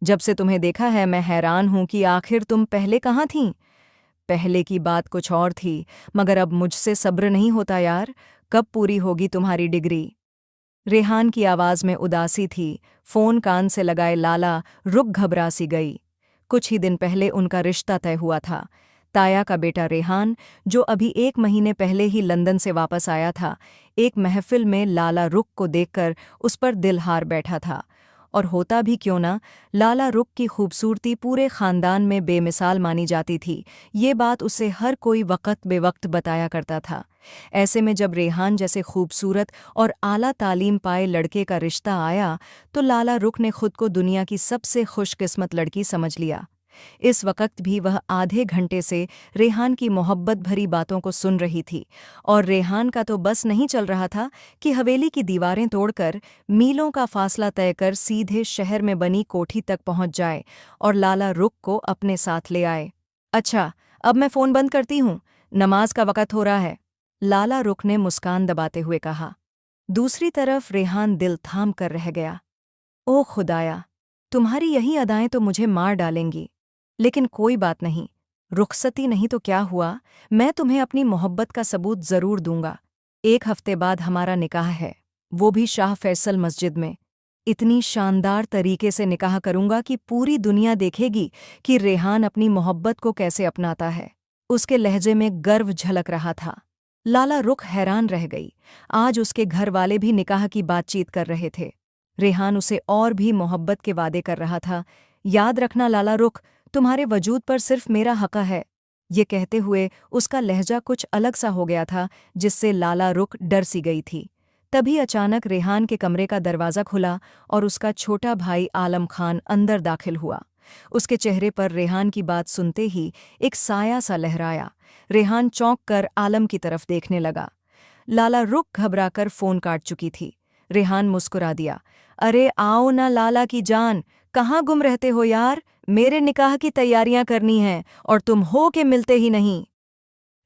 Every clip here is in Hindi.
जब से तुम्हें देखा है मैं हैरान हूं कि आखिर तुम पहले कहाँ थीं। पहले की बात कुछ और थी, मगर अब मुझसे सब्र नहीं होता यार। कब पूरी होगी तुम्हारी डिग्री? रेहान की आवाज में उदासी थी। फोन कान से लगाए लाला रुक घबरा सी गई। कुछ ही दिन पहले उनका रिश्ता तय हुआ था। ताया का बेटा रेहान, जो अभी 1 महीने पहले ही लंदन से वापस आया था, एक महफिल में लाला रुख को देखकर उस पर दिल हार बैठा था। और होता भी क्यों ना, लाला रुख की खूबसूरती पूरे खानदान में बेमिसाल मानी जाती थी। ये बात उसे हर कोई वक्त बेवक्त बताया करता था। ऐसे में जब रेहान जैसे खूबसूरत और आला तालीम पाए लड़के का रिश्ता आया, तो लाला रुख ने खुद को दुनिया की सबसे खुशकिस्मत लड़की समझ लिया। इस वक्त भी वह आधे घंटे से रेहान की मोहब्बत भरी बातों को सुन रही थी, और रेहान का तो बस नहीं चल रहा था कि हवेली की दीवारें तोड़कर मीलों का फासला तय कर सीधे शहर में बनी कोठी तक पहुंच जाए और लाला रुख को अपने साथ ले आए। अच्छा, अब मैं फ़ोन बंद करती हूँ, नमाज का वक़्त हो रहा है, लाला रुख ने मुस्कान दबाते हुए कहा। दूसरी तरफ रेहान दिल थाम कर रह गया। ओह खुदाया, तुम्हारी यही अदाएं तो मुझे मार डालेंगी। लेकिन कोई बात नहीं, रुखसती नहीं तो क्या हुआ, मैं तुम्हें अपनी मोहब्बत का सबूत जरूर दूंगा। 1 हफ्ते बाद हमारा निकाह है, वो भी शाह फैसल मस्जिद में। इतनी शानदार तरीके से निकाह करूंगा कि पूरी दुनिया देखेगी कि रेहान अपनी मोहब्बत को कैसे अपनाता है। उसके लहजे में गर्व झलक रहा था। लाला रुख हैरान रह गई। आज उसके घर वाले भी निकाह की बातचीत कर रहे थे। रेहान उसे और भी मोहब्बत के वादे कर रहा था। याद रखना लाला रुख, तुम्हारे वजूद पर सिर्फ मेरा हक़ है। ये कहते हुए उसका लहजा कुछ अलग सा हो गया था, जिससे लाला रुख डर सी गई थी। तभी अचानक रेहान के कमरे का दरवाज़ा खुला और उसका छोटा भाई आलम खान अंदर दाखिल हुआ। उसके चेहरे पर रेहान की बात सुनते ही एक साया सा लहराया। रेहान चौंक कर आलम की तरफ देखने लगा। लाला रुख घबराकर फ़ोन काट चुकी थी। रेहान मुस्कुरा दिया। अरे आओ ना लाला की जान, कहाँ गुम रहते हो यार, मेरे निकाह की तैयारियां करनी हैं और तुम हो के मिलते ही नहीं।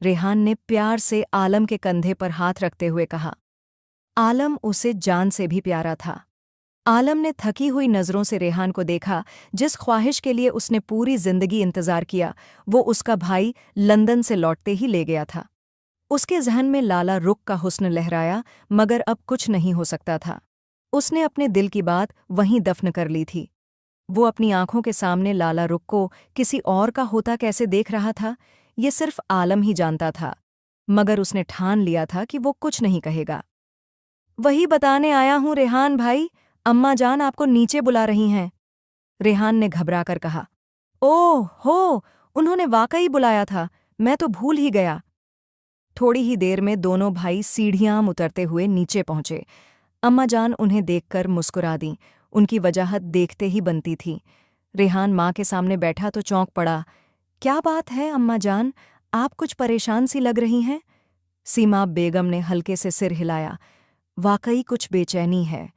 रेहान ने प्यार से आलम के कंधे पर हाथ रखते हुए कहा। आलम उसे जान से भी प्यारा था। आलम ने थकी हुई नज़रों से रेहान को देखा। जिस ख्वाहिश के लिए उसने पूरी जिंदगी इंतजार किया, वो उसका भाई लंदन से लौटते ही ले गया था। उसके जहन में लाला रुख का हुस्न लहराया, मगर अब कुछ नहीं हो सकता था। उसने अपने दिल की बात वहीं दफन कर ली थी। वो अपनी आंखों के सामने लाला रुख को किसी और का होता कैसे देख रहा था, ये सिर्फ आलम ही जानता था। मगर उसने ठान लिया था कि वो कुछ नहीं कहेगा। वही बताने आया हूँ रेहान भाई, अम्मा जान आपको नीचे बुला रही हैं, रेहान ने घबराकर कहा। ओह हो, उन्होंने वाकई बुलाया था, मैं तो भूल ही गया। थोड़ी ही देर में दोनों भाई सीढ़ियां उतरते हुए नीचे पहुंचे। अम्मा जान उन्हें देखकर मुस्कुरा दीं। उनकी वजाहत देखते ही बनती थी। रेहान माँ के सामने बैठा तो चौंक पड़ा। क्या बात है अम्मा जान, आप कुछ परेशान सी लग रही हैं? सीमा बेगम ने हल्के से सिर हिलाया। वाकई कुछ बेचैनी है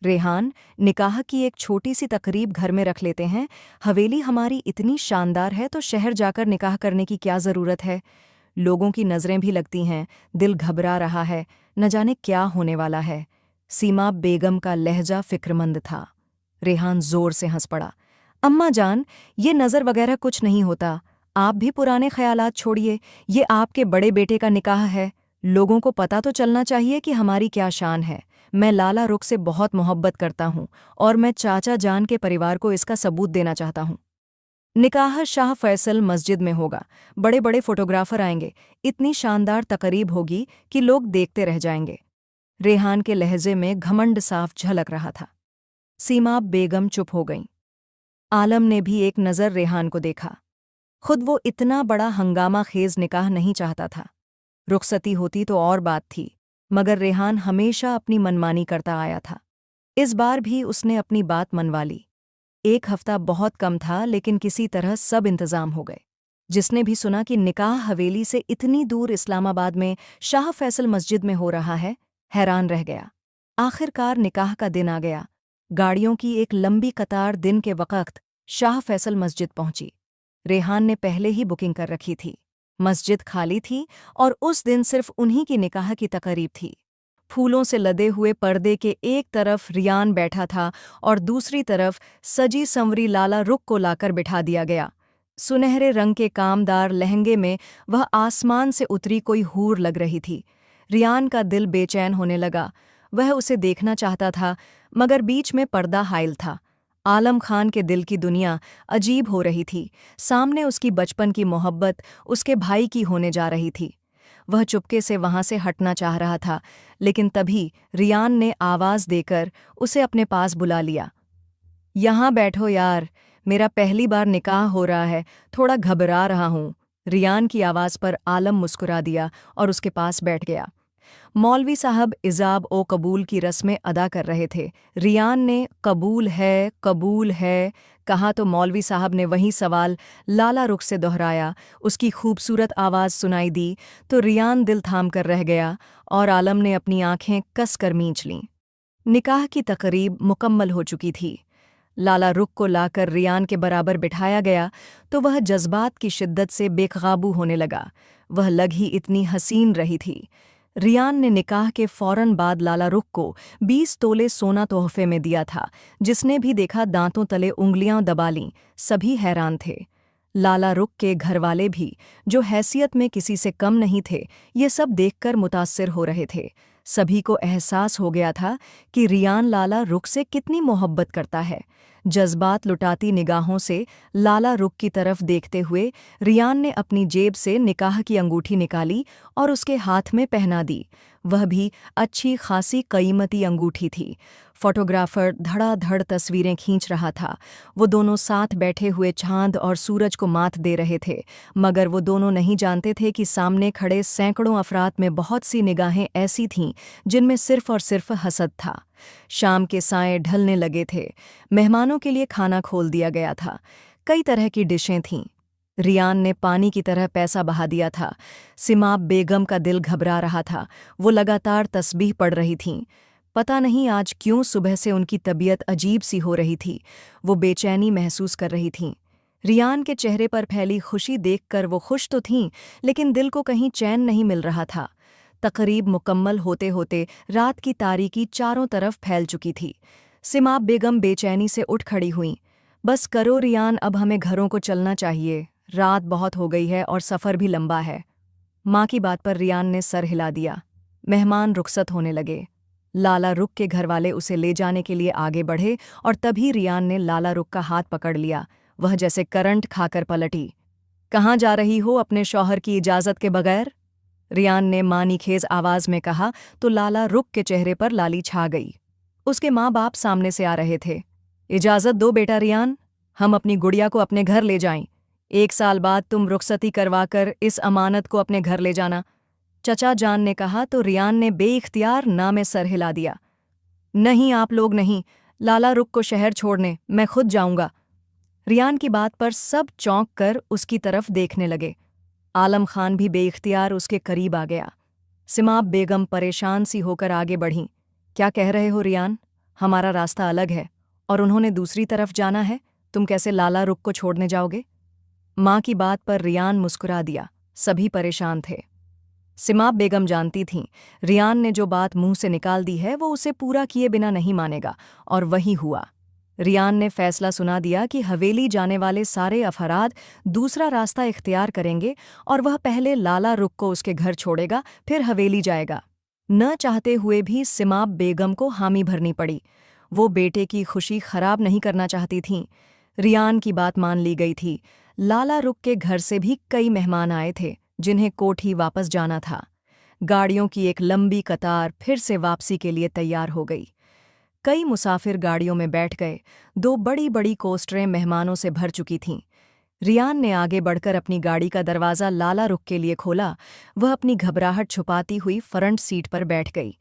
रेहान, निकाह की एक छोटी सी तकरीब घर में रख लेते हैं। हवेली हमारी इतनी शानदार है तो शहर जाकर निकाह करने की क्या ज़रूरत है? लोगों की नज़रें भी लगती हैं, दिल घबरा रहा है, न जाने क्या होने वाला है। सीमा बेगम का लहजा फिक्रमंद था। रेहान जोर से हंस पड़ा। अम्मा जान, ये नज़र वगैरह कुछ नहीं होता, आप भी पुराने ख्यालात छोड़िए। ये आपके बड़े बेटे का निकाह है, लोगों को पता तो चलना चाहिए कि हमारी क्या शान है। मैं लाला रुख से बहुत मोहब्बत करता हूँ और मैं चाचा जान के परिवार को इसका सबूत देना चाहता हूँ। निकाह शाह फैसल मस्जिद में होगा, बड़े बड़े फोटोग्राफर आएंगे, इतनी शानदार तकरीब होगी कि लोग देखते रह जाएंगे। रेहान के लहजे में घमंड साफ झलक रहा था। सीमा बेगम चुप हो गईं। आलम ने भी एक नज़र रेहान को देखा। खुद वो इतना बड़ा हंगामा खेज निकाह नहीं चाहता था। रुखसती होती तो और बात थी, मगर रेहान हमेशा अपनी मनमानी करता आया था। इस बार भी उसने अपनी बात मनवा ली। 1 हफ्ता बहुत कम था, लेकिन किसी तरह सब इंतजाम हो गए। जिसने भी सुना कि निकाह हवेली से इतनी दूर इस्लामाबाद में शाह फैसल मस्जिद में हो रहा है, हैरान रह गया। आखिरकार निकाह का दिन आ गया। गाड़ियों की एक लंबी कतार दिन के वक़्त शाह फैसल मस्जिद पहुंची। रेहान ने पहले ही बुकिंग कर रखी थी। मस्जिद खाली थी और उस दिन सिर्फ उन्हीं की निकाह की तकरीब थी। फूलों से लदे हुए पर्दे के एक तरफ रियान बैठा था और दूसरी तरफ सजी संवरी लाला रुख को लाकर बिठा दिया गया। सुनहरे रंग के कामदार लहंगे में वह आसमान से उतरी कोई हूर लग रही थी। रियान का दिल बेचैन होने लगा। वह उसे देखना चाहता था, मगर बीच में पर्दा हाइल था। आलम खान के दिल की दुनिया अजीब हो रही थी। सामने उसकी बचपन की मोहब्बत उसके भाई की होने जा रही थी। वह चुपके से वहां से हटना चाह रहा था, लेकिन तभी रियान ने आवाज देकर उसे अपने पास बुला लिया। यहाँ बैठो यार, मेरा पहली बार निकाह हो रहा है, थोड़ा घबरा रहा हूँ। रियान की आवाज पर आलम मुस्कुरा दिया और उसके पास बैठ गया। मौलवी साहब इजाब ओ कबूल की रस्में अदा कर रहे थे। रियान ने कबूल है कहा तो मौलवी साहब ने वही सवाल लाला रुख से दोहराया। उसकी खूबसूरत आवाज़ सुनाई दी तो रियान दिल थाम कर रह गया और आलम ने अपनी आंखें कस कर मींच लीं। निकाह की तकरीब मुकम्मल हो चुकी थी। लाला रुख को लाकर रियान के बराबर बिठाया गया तो वह जज्बात की शिद्दत से बेकाबू होने लगा। वह लग ही इतनी हसीन रही थी। रियान ने निकाह के फौरन बाद लाला रुख को 20 तोले सोना तोहफे में दिया था। जिसने भी देखा दांतों तले उंगलियां दबा लीं। सभी हैरान थे। लाला रुख के घरवाले भी, जो हैसियत में किसी से कम नहीं थे, ये सब देखकर मुतासिर हो रहे थे। सभी को एहसास हो गया था कि रियान लाला रुख से कितनी मोहब्बत करता है। जज्बात लुटाती निगाहों से लाला रुख की तरफ देखते हुए रियान ने अपनी जेब से निकाह की अंगूठी निकाली और उसके हाथ में पहना दी। वह भी अच्छी खासी कीमती अंगूठी थी। फोटोग्राफर धड़ाधड़ तस्वीरें खींच रहा था। वो दोनों साथ बैठे हुए चांद और सूरज को मात दे रहे थे, मगर वो दोनों नहीं जानते थे कि सामने खड़े सैकड़ों अफराद में बहुत सी निगाहें ऐसी थीं जिनमें सिर्फ और सिर्फ हसद था। शाम के साए ढलने लगे थे। मेहमानों के लिए खाना खोल दिया गया था। कई तरह की डिशें थीं। रियान ने पानी की तरह पैसा बहा दिया था। सिमाब बेगम का दिल घबरा रहा था। वो लगातार तस्बीह पढ़ रही थीं। पता नहीं आज क्यों सुबह से उनकी तबीयत अजीब सी हो रही थी। वो बेचैनी महसूस कर रही थीं। रियान के चेहरे पर फैली खुशी देखकर वो खुश तो थीं, लेकिन दिल को कहीं चैन नहीं मिल रहा था। तकरीब मुकम्मल होते होते रात की तारीकी चारों तरफ फैल चुकी थी। सिमाब बेगम बेचैनी से उठ खड़ी हुईं। बस करो रियान, अब हमें घरों को चलना चाहिए। रात बहुत हो गई है और सफ़र भी लंबा है। माँ की बात पर रियान ने सर हिला दिया। मेहमान रुखसत होने लगे। लाला रुख के घरवाले उसे ले जाने के लिए आगे बढ़े और तभी रियान ने लाला रुख का हाथ पकड़ लिया। वह जैसे करंट खाकर पलटी। कहाँ जा रही हो अपने शौहर की इजाज़त के बगैर? रियान ने मानीखेज आवाज़ में कहा तो लाला रुख के चेहरे पर लाली छा गई। उसके माँ बाप सामने से आ रहे थे। इजाज़त दो बेटा रियान, हम अपनी गुड़िया को अपने घर ले जाएं। 1 साल बाद तुम रुखसती करवाकर इस अमानत को अपने घर ले जाना। चचा जान ने कहा तो रियान ने बेइख्तियार ना में सर हिला दिया। नहीं, आप लोग नहीं, लाला रुख को शहर छोड़ने मैं खुद जाऊंगा। रियान की बात पर सब चौंक कर उसकी तरफ देखने लगे। आलम खान भी बेइख्तियार उसके करीब आ गया। सिमाब बेगम परेशान सी होकर आगे बढ़ीं। क्या कह रहे हो रियान? हमारा रास्ता अलग है और उन्होंने दूसरी तरफ जाना है। तुम कैसे लाला रुख को छोड़ने जाओगे? माँ की बात पर रियान मुस्कुरा दिया। सभी परेशान थे। सिमाब बेगम जानती थीं रियान ने जो बात मुंह से निकाल दी है वो उसे पूरा किए बिना नहीं मानेगा, और वही हुआ। रियान ने फैसला सुना दिया कि हवेली जाने वाले सारे अफराद दूसरा रास्ता इख्तियार करेंगे और वह पहले लाला रुख को उसके घर छोड़ेगा, फिर हवेली जाएगा। न चाहते हुए भी सिमाब बेगम को हामी भरनी पड़ी। वो बेटे की खुशी खराब नहीं करना चाहती थीं। रियान की बात मान ली गई थी। लाला रुख के घर से भी कई मेहमान आए थे जिन्हें कोठी वापस जाना था। गाड़ियों की एक लंबी कतार फिर से वापसी के लिए तैयार हो गई। कई मुसाफिर गाड़ियों में बैठ गए। 2 बड़ी बड़ी कोस्टरें मेहमानों से भर चुकी थीं। रियान ने आगे बढ़कर अपनी गाड़ी का दरवाज़ा लाला रुख के लिए खोला। वह अपनी घबराहट छुपाती हुई फ्रंट सीट पर बैठ गई।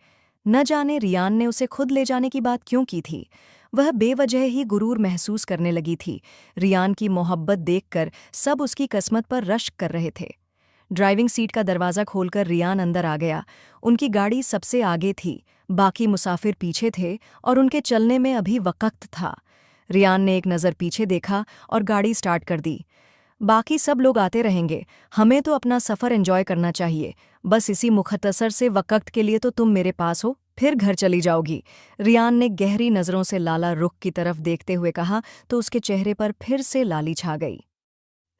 न जाने रियान ने उसे खुद ले जाने की बात क्यों की थी। वह बेवजह ही गुरूर महसूस करने लगी थी। रियान की मोहब्बत देखकर सब उसकी किस्मत पर रश्क कर रहे थे। ड्राइविंग सीट का दरवाज़ा खोलकर रियान अंदर आ गया। उनकी गाड़ी सबसे आगे थी, बाकी मुसाफिर पीछे थे और उनके चलने में अभी वक्त था। रियान ने एक नज़र पीछे देखा और गाड़ी स्टार्ट कर दी। बाकी सब लोग आते रहेंगे, हमें तो अपना सफ़र एंजॉय करना चाहिए। बस इसी मुख्तसर से वक्त के लिए तो तुम मेरे पास हो, फिर घर चली जाओगी। रियान ने गहरी नज़रों से लाला रुख की तरफ देखते हुए कहा तो उसके चेहरे पर फिर से लाली छा गई।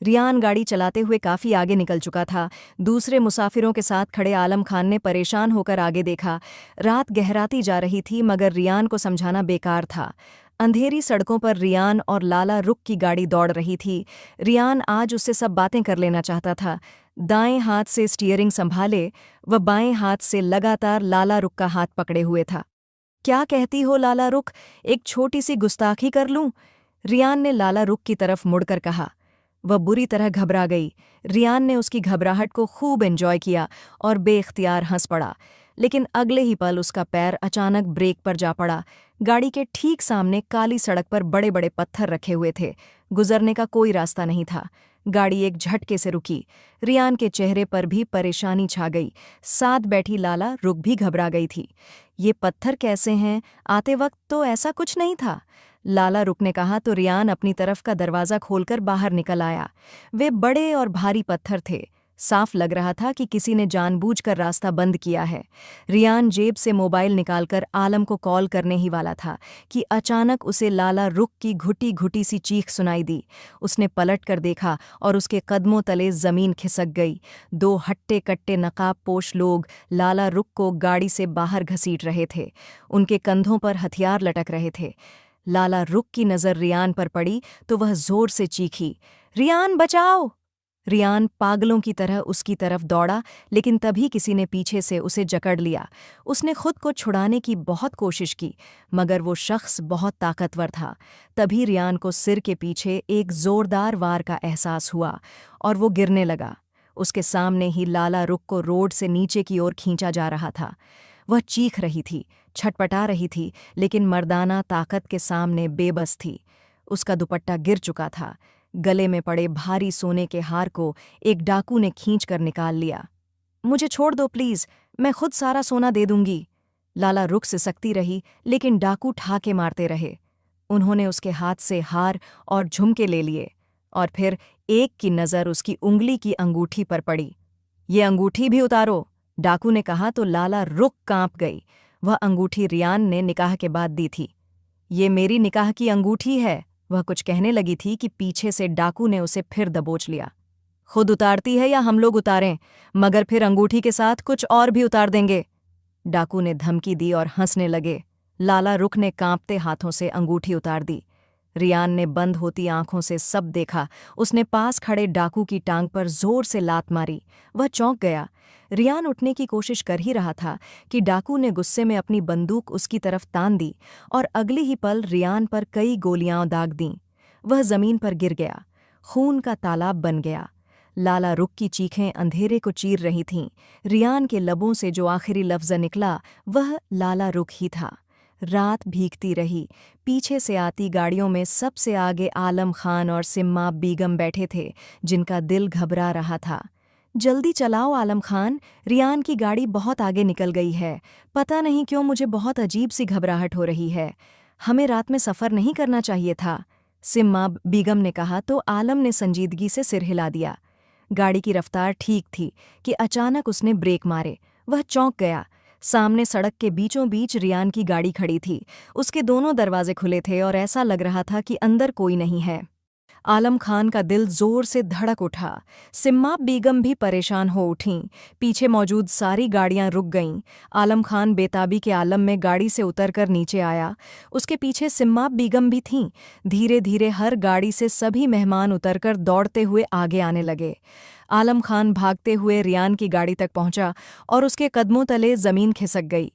रियान गाड़ी चलाते हुए काफी आगे निकल चुका था। दूसरे मुसाफिरों के साथ खड़े आलम खान ने परेशान होकर आगे देखा। रात गहराती जा रही थी मगर रियान को समझाना बेकार था। अंधेरी सड़कों पर रियान और लाला रुख की गाड़ी दौड़ रही थी। रियान आज उससे सब बातें कर लेना चाहता था। दाएं हाथ से स्टीयरिंग संभाले, वह बाएं हाथ से लगातार लाला रुख का हाथ पकड़े हुए था। क्या कहती हो लाला रुख, एक छोटी सी गुस्ताखी कर लूं? रियान ने लाला रुख की तरफ मुड़कर कहा। वह बुरी तरह घबरा गई। रियान ने उसकी घबराहट को खूब एंजॉय किया और बेख्तियार हंस पड़ा, लेकिन अगले ही पल उसका पैर अचानक ब्रेक पर जा पड़ा। गाड़ी के ठीक सामने काली सड़क पर बड़े बड़े पत्थर रखे हुए थे। गुजरने का कोई रास्ता नहीं था। गाड़ी एक झटके से रुकी। रियान के चेहरे पर भी परेशानी छा गई। साथ बैठी लाला रुख भी घबरा गई थी। ये पत्थर कैसे हैं? आते वक्त तो ऐसा कुछ नहीं था। लाला रुख ने कहा तो रियान अपनी तरफ का दरवाज़ा खोलकर बाहर निकल आया। वे बड़े और भारी पत्थर थे। साफ लग रहा था कि किसी ने जानबूझकर रास्ता बंद किया है। रियान जेब से मोबाइल निकालकर आलम को कॉल करने ही वाला था कि अचानक उसे लाला रुख की घुटी घुटी सी चीख सुनाई दी। उसने पलट कर देखा और उसके कदमों तले जमीन खिसक गई। दो हट्टे कट्टे नकाब पोश लोग लाला रुख को गाड़ी से बाहर घसीट रहे थे। उनके कंधों पर हथियार लटक रहे थे। लाला रुख की नज़र रियान पर पड़ी तो वह जोर से चीखी, रियान बचाओ! रियान पागलों की तरह उसकी तरफ दौड़ा, लेकिन तभी किसी ने पीछे से उसे जकड़ लिया। उसने खुद को छुड़ाने की बहुत कोशिश की, मगर वो शख्स बहुत ताकतवर था। तभी रियान को सिर के पीछे एक जोरदार वार का एहसास हुआ और वो गिरने लगा। उसके सामने ही लाला रुख को रोड से नीचे की ओर खींचा जा रहा था। वह चीख रही थी, छटपटा रही थी, लेकिन मर्दाना ताकत के सामने बेबस थी। उसका दुपट्टा गिर चुका था। गले में पड़े भारी सोने के हार को एक डाकू ने खींचकर निकाल लिया। मुझे छोड़ दो प्लीज, मैं खुद सारा सोना दे दूंगी। लाला रुख सिसकती रही, लेकिन डाकू ठाके मारते रहे। उन्होंने उसके हाथ से हार और झुमके ले लिए और फिर एक की नज़र उसकी उंगली की अंगूठी पर पड़ी। ये अंगूठी भी उतारो, डाकू ने कहा तो लाला रुख कांप गई। वह अंगूठी रियान ने निकाह के बाद दी थी। ये मेरी निकाह की अंगूठी है, वह कुछ कहने लगी थी कि पीछे से डाकू ने उसे फिर दबोच लिया। खुद उतारती है या हम लोग उतारें, मगर फिर अंगूठी के साथ कुछ और भी उतार देंगे। डाकू ने धमकी दी और हंसने लगे। लाला रुख ने कांपते हाथों से अंगूठी उतार दी। रियान ने बंद होती आंखों से सब देखा। उसने पास खड़े डाकू की टांग पर जोर से लात मारी। वह चौंक गया। रियान उठने की कोशिश कर ही रहा था कि डाकू ने गुस्से में अपनी बंदूक उसकी तरफ तान दी और अगले ही पल रियान पर कई गोलियां दाग दीं। वह जमीन पर गिर गया। खून का तालाब बन गया। लाला रुख की चीखें अंधेरे को चीर रही थीं। रियान के लबों से जो आखिरी लफ्ज़ निकला वह लाला रुख ही था। रात भीगती रही। पीछे से आती गाड़ियों में सबसे आगे आलम खान और सिम्मा बेगम बैठे थे, जिनका दिल घबरा रहा था। जल्दी चलाओ आलम खान, रियान की गाड़ी बहुत आगे निकल गई है। पता नहीं क्यों मुझे बहुत अजीब सी घबराहट हो रही है। हमें रात में सफ़र नहीं करना चाहिए था। सिम्मा बेगम ने कहा तो आलम ने संजीदगी से सिर हिला दिया। गाड़ी की रफ्तार ठीक थी कि अचानक उसने ब्रेक मारे। वह चौंक गया। सामने सड़क के बीचों बीच रियान की गाड़ी खड़ी थी। उसके दोनों दरवाजे खुले थे और ऐसा लग रहा था कि अंदर कोई नहीं है। आलम खान का दिल जोर से धड़क उठा। सिम्मा बेगम भी परेशान हो उठीं। पीछे मौजूद सारी गाड़ियां रुक गईं। आलम खान बेताबी के आलम में गाड़ी से उतरकर नीचे आया। उसके पीछे सिम्मा बेगम भी थीं। धीरे धीरे हर गाड़ी से सभी मेहमान उतरकर दौड़ते हुए आगे आने लगे। आलम खान भागते हुए रियान की गाड़ी तक पहुंचा और उसके कदमों तले जमीन खिसक गई।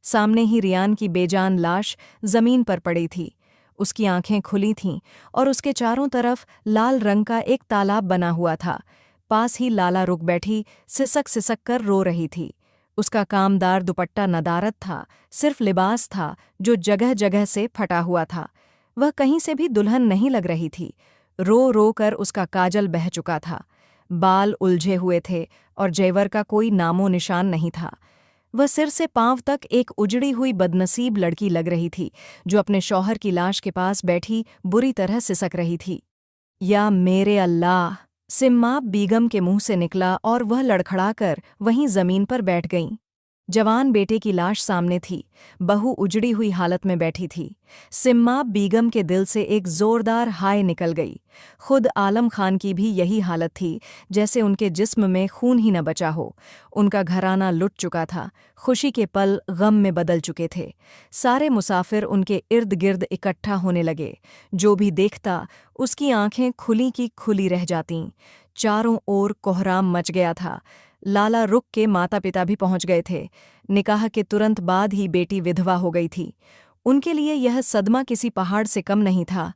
सामने ही रियान की बेजान लाश जमीन पर पड़ी थी। उसकी आंखें खुली थीं और उसके चारों तरफ लाल रंग का एक तालाब बना हुआ था। पास ही लाला रुख बैठी सिसक सिसक कर रो रही थी। उसका कामदार दुपट्टा नदारद था, सिर्फ लिबास था जो जगह जगह से फटा हुआ था। वह कहीं से भी दुल्हन नहीं लग रही थी। रो रो कर उसका काजल बह चुका था। बाल उलझे हुए थे और जेवर का कोई नामो निशान नहीं था। वह सिर से पांव तक एक उजड़ी हुई बदनसीब लड़की लग रही थी, जो अपने शौहर की लाश के पास बैठी बुरी तरह सिसक रही थी। या मेरे अल्लाह! सिम्माब बीगम के मुंह से निकला और वह लड़खड़ाकर वहीं जमीन पर बैठ गईं। जवान बेटे की लाश सामने थी, बहू उजड़ी हुई हालत में बैठी थी। सिम्माब बीगम के दिल से एक जोरदार हाय निकल गई। खुद आलम खान की भी यही हालत थी, जैसे उनके जिस्म में खून ही न बचा हो। उनका घराना लुट चुका था, खुशी के पल गम में बदल चुके थे। सारे मुसाफिर उनके इर्द गिर्द इकट्ठा होने लगे। जो भी देखता उसकी आंखें खुली की खुली रह जातीं। चारों ओर कोहराम मच गया था। लाला रुख के माता पिता भी पहुंच गए थे। निकाह के तुरंत बाद ही बेटी विधवा हो गई थी। उनके लिए यह सदमा किसी पहाड़ से कम नहीं था।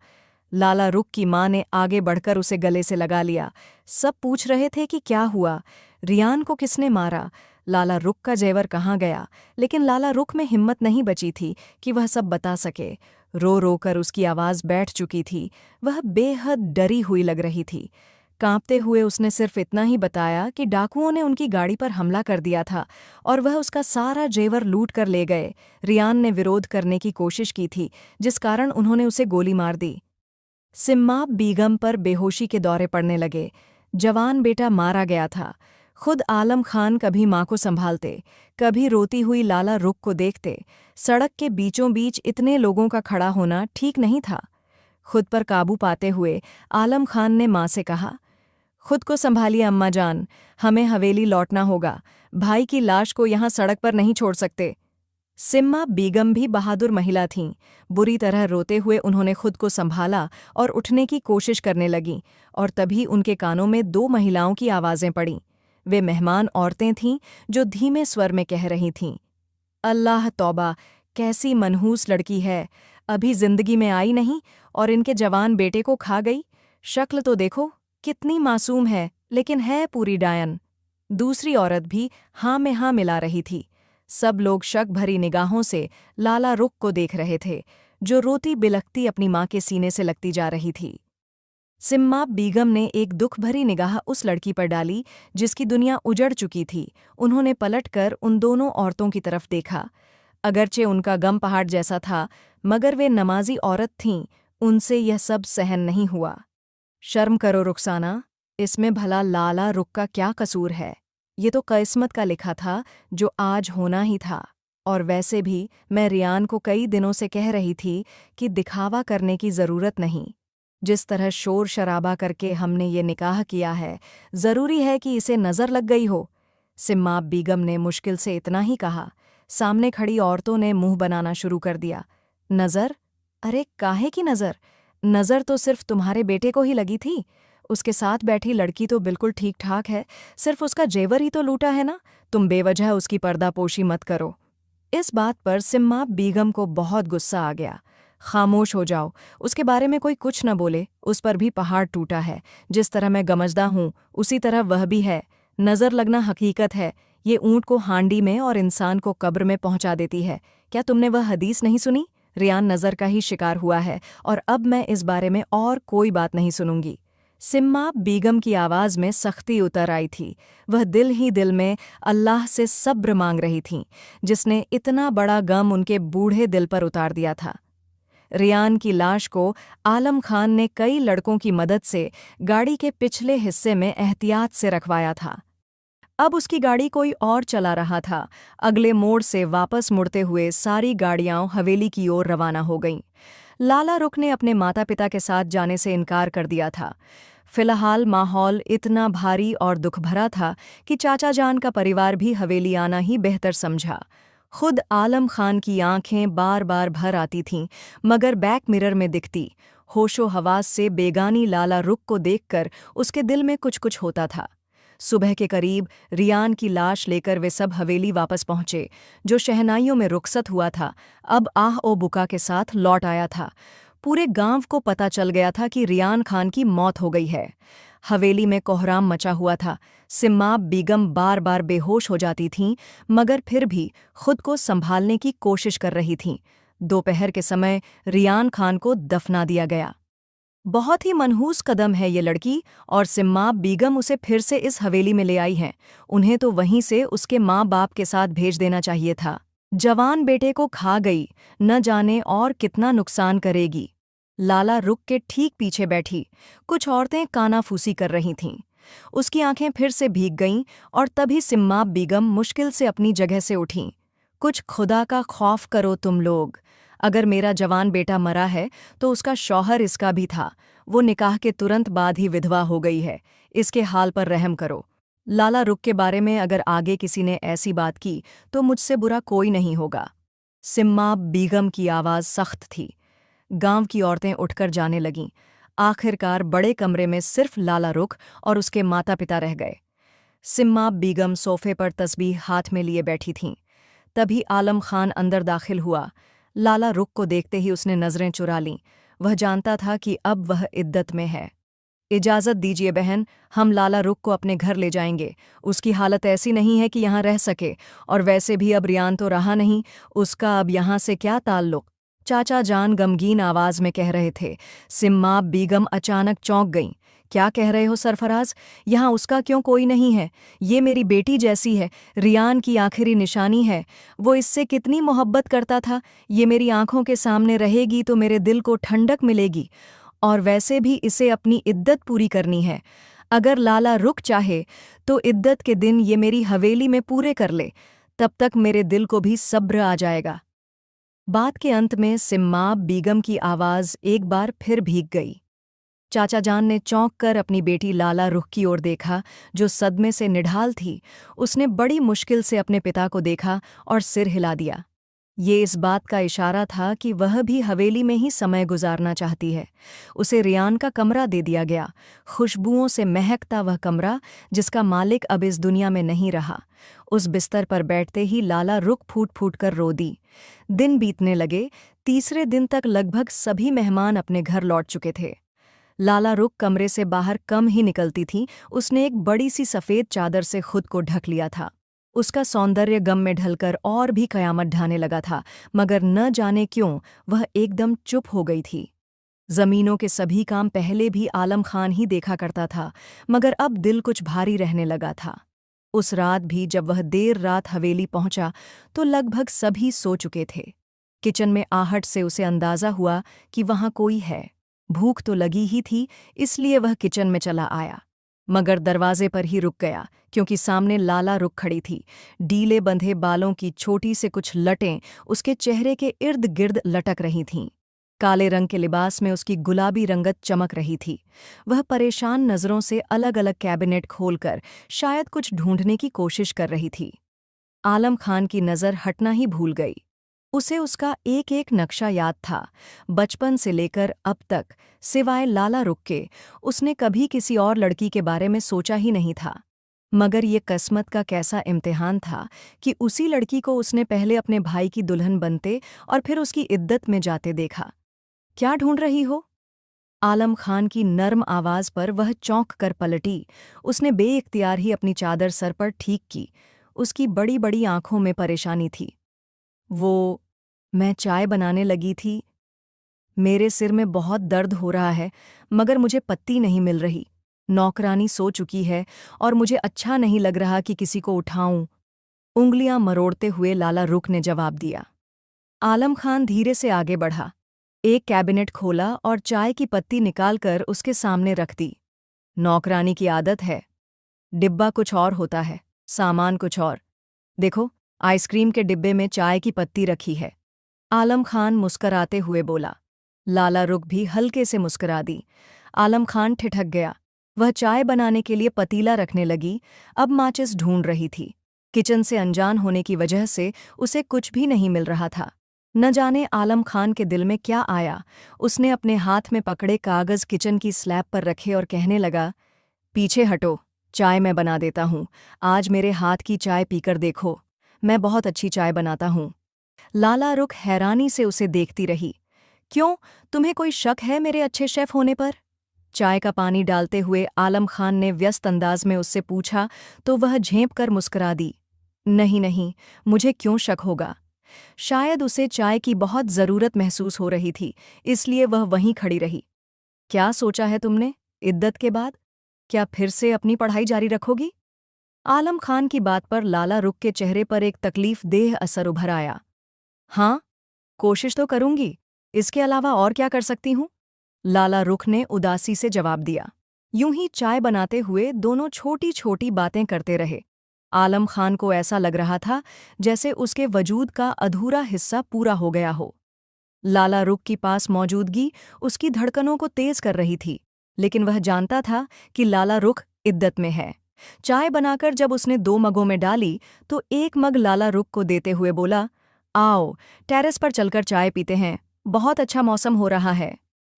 लाला रुख की मां ने आगे बढ़कर उसे गले से लगा लिया। सब पूछ रहे थे कि क्या हुआ, रियान को किसने मारा, लाला रुख का जेवर कहाँ गया। लेकिन लाला रुख में हिम्मत नहीं बची थी कि वह सब बता सके। रो रो कर उसकी आवाज़ बैठ चुकी थी। वह बेहद डरी हुई लग रही थी। कांपते हुए उसने सिर्फ इतना ही बताया कि डाकुओं ने उनकी गाड़ी पर हमला कर दिया था और वह उसका सारा जेवर लूट कर ले गए। रियान ने विरोध करने की कोशिश की थी, जिस कारण उन्होंने उसे गोली मार दी। सिम्माब बीगम पर बेहोशी के दौरे पड़ने लगे। जवान बेटा मारा गया था। खुद आलम खान कभी माँ को संभालते, कभी रोती हुई लाला रुख को देखते। सड़क के बीचों बीच इतने लोगों का खड़ा होना ठीक नहीं था। खुद पर काबू पाते हुए आलम खान ने माँ से कहा, खुद को संभालिए अम्मा जान, हमें हवेली लौटना होगा। भाई की लाश को यहाँ सड़क पर नहीं छोड़ सकते। सिम्मा बीगम भी बहादुर महिला थीं। बुरी तरह रोते हुए उन्होंने खुद को संभाला और उठने की कोशिश करने लगीं, और तभी उनके कानों में दो महिलाओं की आवाज़ें पड़ीं। वे मेहमान औरतें थीं जो धीमे स्वर में कह रही थीं, अल्लाह तौबा, कैसी मनहूस लड़की है, अभी जिंदगी में आई नहीं और इनके जवान बेटे को खा गई। शक्ल तो देखो, कितनी मासूम है, लेकिन है पूरी डायन। दूसरी औरत भी हाँ में हाँ मिला रही थी। सब लोग शक भरी निगाहों से लाला रुख को देख रहे थे, जो रोती बिलखती अपनी माँ के सीने से लगती जा रही थी। सिम्माब बीगम ने एक दुख भरी निगाह उस लड़की पर डाली जिसकी दुनिया उजड़ चुकी थी। उन्होंने पलटकर उन दोनों औरतों की तरफ देखा। अगरचे उनका गम पहाड़ जैसा था, मगर वे नमाजी औरत थीं, उनसे यह सब सहन नहीं हुआ। शर्म करो रुखसाना, इसमें भला लाला रुख का क्या कसूर है। ये तो किस्मत का लिखा था, जो आज होना ही था। और वैसे भी मैं रियान को कई दिनों से कह रही थी कि दिखावा करने की ज़रूरत नहीं। जिस तरह शोर शराबा करके हमने ये निकाह किया है, ज़रूरी है कि इसे नज़र लग गई हो। सिम्माब बीगम ने मुश्किल से इतना ही कहा। सामने खड़ी औरतों ने मुंह बनाना शुरू कर दिया। नज़र? अरे काहे की नज़र? नज़र तो सिर्फ तुम्हारे बेटे को ही लगी थी। उसके साथ बैठी लड़की तो बिल्कुल ठीक ठाक है, सिर्फ उसका जेवर ही तो लूटा है ना। तुम बेवजह उसकी पर्दापोशी मत करो। इस बात पर सिम्माब बीगम को बहुत गुस्सा आ गया। खामोश हो जाओ, उसके बारे में कोई कुछ न बोले, उस पर भी पहाड़ टूटा है। जिस तरह मैं गमजदा हूँ, उसी तरह वह भी है। नज़र लगना हकीकत है, ये ऊँट को हांडी में और इंसान को कब्र में पहुँचा देती है। क्या तुमने वह हदीस नहीं सुनी? रियान नज़र का ही शिकार हुआ है, और अब मैं इस बारे में और कोई बात नहीं सुनूंगी। सिम्माब बीगम की आवाज़ में सख्ती उतर आई थी। वह दिल ही दिल में अल्लाह से सब्र मांग रही थीं, जिसने इतना बड़ा गम उनके बूढ़े दिल पर उतार दिया था। रियान की लाश को आलम खान ने कई लड़कों की मदद से गाड़ी के पिछले हिस्से में एहतियात से रखवाया था। अब उसकी गाड़ी कोई और चला रहा था। अगले मोड़ से वापस मुड़ते हुए सारी गाड़ियां हवेली की ओर रवाना हो गईं। लाला रुख ने अपने माता पिता के साथ जाने से इनकार कर दिया था। फिलहाल माहौल इतना भारी और दुख भरा था कि चाचा जान का परिवार भी हवेली आना ही बेहतर समझा। खुद आलम खान की आंखें बार बार भर आती थीं, मगर बैक मिरर में दिखती होशो हवास से बेगानी लाला रुख को देखकर उसके दिल में कुछ कुछ होता था। सुबह के करीब रियान की लाश लेकर वे सब हवेली वापस पहुंचे। जो शहनाइयों में रुखसत हुआ था, अब आह ओ बुका के साथ लौट आया था। पूरे गांव को पता चल गया था कि रियान खान की मौत हो गई है। हवेली में कोहराम मचा हुआ था। सिम्माब बीगम बार बार बेहोश हो जाती थीं, मगर फिर भी खुद को संभालने की कोशिश कर रही थीं। दोपहर के समय रियान खान को दफना दिया गया। बहुत ही मनहूस कदम है ये लड़की, और सिम्माब बीगम उसे फिर से इस हवेली में ले आई हैं। उन्हें तो वहीं से उसके माँ बाप के साथ भेज देना चाहिए था। जवान बेटे को खा गई, न जाने और कितना नुकसान करेगी। लाला रुक के ठीक पीछे बैठी। कुछ औरतें कानाफूसी कर रही थीं। उसकी आंखें फिर से भीग गईं और तभी सिम्माब बेगम मुश्किल से अपनी जगह से उठीं। कुछ खुदा का खौफ करो तुम लोग। अगर मेरा जवान बेटा मरा है तो उसका शौहर इसका भी था। वो निकाह के तुरंत बाद ही विधवा हो गई है। इसके हाल पर रहम करो। लाला रुख के बारे में अगर आगे किसी ने ऐसी बात की तो मुझसे बुरा कोई नहीं होगा। सिम्माब बेगम की आवाज़ सख्त थी। गांव की औरतें उठकर जाने लगीं। आखिरकार बड़े कमरे में सिर्फ लाला रुख और उसके माता पिता रह गए। सिम्माब बेगम सोफे पर तस्बीह हाथ में लिए बैठी थीं। तभी आलम खान अंदर दाखिल हुआ। लाला रुख को देखते ही उसने नज़रें चुरा लीं। वह जानता था कि अब वह इद्दत में है। इजाज़त दीजिए बहन, हम लाला रुख को अपने घर ले जाएंगे। उसकी हालत ऐसी नहीं है कि यहाँ रह सके, और वैसे भी अब रियान तो रहा नहीं, उसका अब यहाँ से क्या ताल्लुक। चाचा जान गमगीन आवाज़ में कह रहे थे। सिम्माब बेगम अचानक चौंक गईं। क्या कह रहे हो सरफराज? यहाँ उसका क्यों कोई नहीं है? ये मेरी बेटी जैसी है, रियान की आखिरी निशानी है। वो इससे कितनी मोहब्बत करता था। ये मेरी आंखों के सामने रहेगी तो मेरे दिल को ठंडक मिलेगी। और वैसे भी इसे अपनी इद्दत पूरी करनी है। अगर लाला रुख चाहे तो इद्दत के दिन ये मेरी हवेली में पूरे कर ले, तब तक मेरे दिल को भी सब्र आ जाएगा। बात के अंत में सिम्माब बेगम की आवाज़ एक बार फिर भीग गई। चाचा जान ने चौंक कर अपनी बेटी लाला रुख की ओर देखा, जो सदमे से निढाल थी। उसने बड़ी मुश्किल से अपने पिता को देखा और सिर हिला दिया। ये इस बात का इशारा था कि वह भी हवेली में ही समय गुजारना चाहती है। उसे रियान का कमरा दे दिया गया, खुशबुओं से महकता वह कमरा जिसका मालिक अब इस दुनिया में नहीं रहा। उस बिस्तर पर बैठते ही लाला रुख फूट फूट कर रो दी। दिन बीतने लगे। तीसरे दिन तक लगभग सभी मेहमान अपने घर लौट चुके थे। लाला रुख कमरे से बाहर कम ही निकलती थी। उसने एक बड़ी सी सफ़ेद चादर से खुद को ढक लिया था। उसका सौंदर्य गम में ढलकर और भी कयामत ढाने लगा था, मगर न जाने क्यों वह एकदम चुप हो गई थी। ज़मीनों के सभी काम पहले भी आलम खान ही देखा करता था, मगर अब दिल कुछ भारी रहने लगा था। उस रात भी जब वह देर रात हवेली पहुंचा तो लगभग सभी सो चुके थे। किचन में आहट से उसे अंदाज़ा हुआ कि वहाँ कोई है। भूख तो लगी ही थी, इसलिए वह किचन में चला आया, मगर दरवाजे पर ही रुक गया, क्योंकि सामने लाला रुख खड़ी थी। डीले बंधे बालों की छोटी से कुछ लटें उसके चेहरे के इर्द गिर्द लटक रही थीं। काले रंग के लिबास में उसकी गुलाबी रंगत चमक रही थी। वह परेशान नज़रों से अलग अलग कैबिनेट खोलकर शायद कुछ ढूंढने की कोशिश कर रही थी। आलम खान की नज़र हटना ही भूल गई। उसे उसका एक एक नक्शा याद था। बचपन से लेकर अब तक, सिवाय लाला रुख के, उसने कभी किसी और लड़की के बारे में सोचा ही नहीं था। मगर ये किस्मत का कैसा इम्तिहान था कि उसी लड़की को उसने पहले अपने भाई की दुल्हन बनते और फिर उसकी इद्दत में जाते देखा। क्या ढूंढ रही हो? आलम खान की नर्म आवाज़ पर वह चौंक कर पलटी। उसने बेइख्तियार ही अपनी चादर सर पर ठीक की। उसकी बड़ी बड़ी आंखों में परेशानी थी। मैं चाय बनाने लगी थी। मेरे सिर में बहुत दर्द हो रहा है, मगर मुझे पत्ती नहीं मिल रही। नौकरानी सो चुकी है और मुझे अच्छा नहीं लग रहा कि किसी को उठाऊं। उंगलियां मरोड़ते हुए लाला रुख ने जवाब दिया। आलम खान धीरे से आगे बढ़ा, एक कैबिनेट खोला और चाय की पत्ती निकालकर उसके सामने रख दी। नौकरानी की आदत है, डिब्बा कुछ और होता है, सामान कुछ और। देखो, आइसक्रीम के डिब्बे में चाय की पत्ती रखी है। आलम खान मुस्कराते हुए बोला। लाला रुख भी हल्के से मुस्करा दी। आलम खान ठिठक गया। वह चाय बनाने के लिए पतीला रखने लगी, अब माचिस ढूंढ रही थी। किचन से अनजान होने की वजह से उसे कुछ भी नहीं मिल रहा था। न जाने आलम खान के दिल में क्या आया। उसने अपने हाथ में पकड़े कागज़ किचन की स्लैब पर रखे और कहने लगा, पीछे हटो, चाय मैं बना देता हूँ। आज मेरे हाथ की चाय पीकर देखो, मैं बहुत अच्छी चाय बनाता हूँ। लाला रुख हैरानी से उसे देखती रही। क्यों, तुम्हें कोई शक है मेरे अच्छे शेफ होने पर? चाय का पानी डालते हुए आलम खान ने व्यस्त अंदाज में उससे पूछा तो वह झेंप कर मुस्कुरा दी। नहीं नहीं, मुझे क्यों शक होगा। शायद उसे चाय की बहुत ज़रूरत महसूस हो रही थी, इसलिए वह वहीं खड़ी रही। क्या सोचा है तुमने इद्दत के बाद? क्या फिर से अपनी पढ़ाई जारी रखोगी? आलम खान की बात पर लाला रुख के चेहरे पर एक तकलीफदेह असर उभर आया। हाँ, कोशिश तो करूंगी। इसके अलावा और क्या कर सकती हूँ? लाला रुख ने उदासी से जवाब दिया। यूं ही चाय बनाते हुए दोनों छोटी छोटी बातें करते रहे। आलम खान को ऐसा लग रहा था जैसे उसके वजूद का अधूरा हिस्सा पूरा हो गया हो। लाला रुख की पास मौजूदगी उसकी धड़कनों को तेज कर रही थी, लेकिन वह जानता था कि लाला रुख इद्दत में है। चाय बनाकर जब उसने 2 मगों में डाली तो एक मग लाला रुख को देते हुए बोला, आओ टेरेस पर चलकर चाय पीते हैं, बहुत अच्छा मौसम हो रहा है।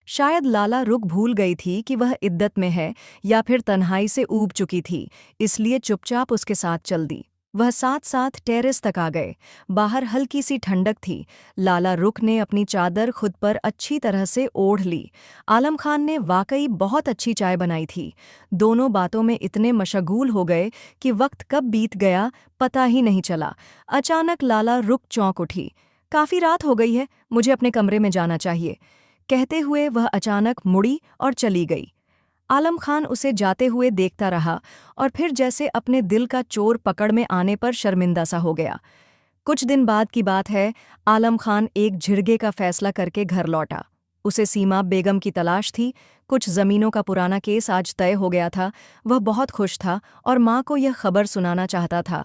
शायद लाला रुख भूल गई थी कि वह इद्दत में है या फिर तन्हाई से ऊब चुकी थी, इसलिए चुपचाप उसके साथ चल दी। वह साथ साथ टेरेस तक आ गए। बाहर हल्की सी ठंडक थी। लाला रुख ने अपनी चादर खुद पर अच्छी तरह से ओढ़ ली। आलम खान ने वाकई बहुत अच्छी चाय बनाई थी। दोनों बातों में इतने मशगूल हो गए कि वक्त कब बीत गया पता ही नहीं चला। अचानक लाला रुख चौंक उठी। काफी रात हो गई है, मुझे अपने कमरे में जाना चाहिए, कहते हुए वह अचानक मुड़ी और चली गई। आलम खान उसे जाते हुए देखता रहा और फिर जैसे अपने दिल का चोर पकड़ में आने पर शर्मिंदा सा हो गया। कुछ दिन बाद की बात है, आलम खान एक झिरगे का फैसला करके घर लौटा। उसे सीमा बेगम की तलाश थी। कुछ जमीनों का पुराना केस आज तय हो गया था। वह बहुत खुश था और माँ को यह खबर सुनाना चाहता था।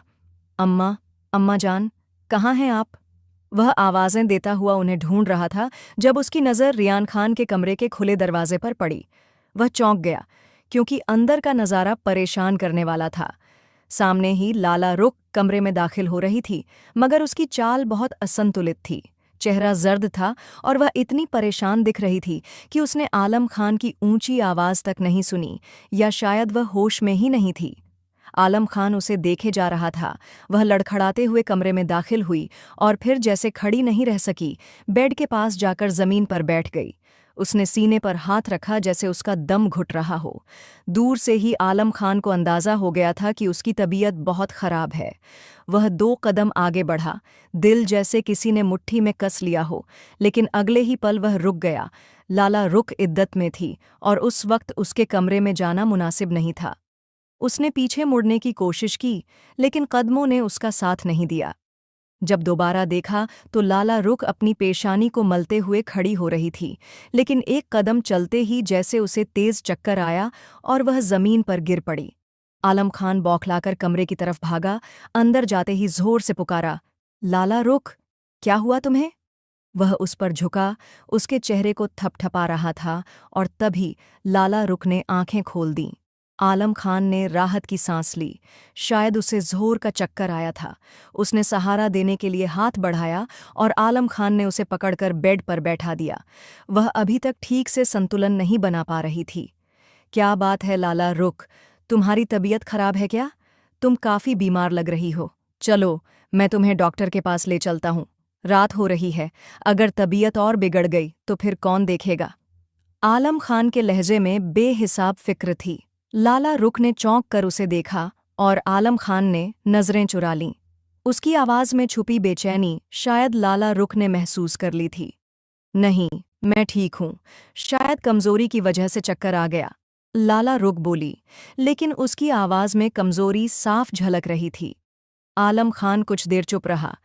अम्मा, अम्मा जान, कहाँ हैं आप? वह आवाज़ें देता हुआ उन्हें ढूंढ रहा था जब उसकी नज़र रियान खान के कमरे के खुले दरवाजे पर पड़ी। वह चौंक गया, क्योंकि अंदर का नज़ारा परेशान करने वाला था। सामने ही लाला रुख कमरे में दाखिल हो रही थी, मगर उसकी चाल बहुत असंतुलित थी। चेहरा जर्द था और वह इतनी परेशान दिख रही थी कि उसने आलम खान की ऊंची आवाज़ तक नहीं सुनी, या शायद वह होश में ही नहीं थी। आलम खान उसे देखे जा रहा था। वह लड़खड़ाते हुए कमरे में दाखिल हुई और फिर जैसे खड़ी नहीं रह सकी, बेड के पास जाकर जमीन पर बैठ गई। उसने सीने पर हाथ रखा जैसे उसका दम घुट रहा हो। दूर से ही आलम खान को अंदाज़ा हो गया था कि उसकी तबीयत बहुत खराब है। वह 2 कदम आगे बढ़ा, दिल जैसे किसी ने मुट्ठी में कस लिया हो, लेकिन अगले ही पल वह रुक गया। लाला रुख इद्दत में थी और उस वक्त उसके कमरे में जाना मुनासिब नहीं था। उसने पीछे मुड़ने की कोशिश की, लेकिन कदमों ने उसका साथ नहीं दिया। जब दोबारा देखा तो लाला रुख अपनी पेशानी को मलते हुए खड़ी हो रही थी, लेकिन एक कदम चलते ही जैसे उसे तेज चक्कर आया और वह जमीन पर गिर पड़ी। आलम खान बौखलाकर कमरे की तरफ भागा। अंदर जाते ही जोर से पुकारा, लाला रुख, क्या हुआ तुम्हें? वह उस पर झुका, उसके चेहरे को थपथपा रहा था, और तभी लाला रुख ने आंखें खोल दीं। आलम खान ने राहत की सांस ली। शायद उसे जोर का चक्कर आया था। उसने सहारा देने के लिए हाथ बढ़ाया और आलम खान ने उसे पकड़कर बेड पर बैठा दिया। वह अभी तक ठीक से संतुलन नहीं बना पा रही थी। क्या बात है लाला रुख, तुम्हारी तबीयत खराब है क्या? तुम काफी बीमार लग रही हो। चलो, मैं तुम्हें डॉक्टर के पास ले चलता हूँ। रात हो रही है, अगर तबीयत और बिगड़ गई तो फिर कौन देखेगा? आलम खान के लहजे में बेहिसाब फिक्र थी। लाला रुख ने चौंक कर उसे देखा और आलम खान ने नजरें चुरा लीं। उसकी आवाज में छुपी बेचैनी शायद लाला रुख ने महसूस कर ली थी। नहीं, मैं ठीक हूँ, शायद कमजोरी की वजह से चक्कर आ गया, लाला रुख बोली, लेकिन उसकी आवाज में कमजोरी साफ झलक रही थी। आलम खान कुछ देर चुप रहा।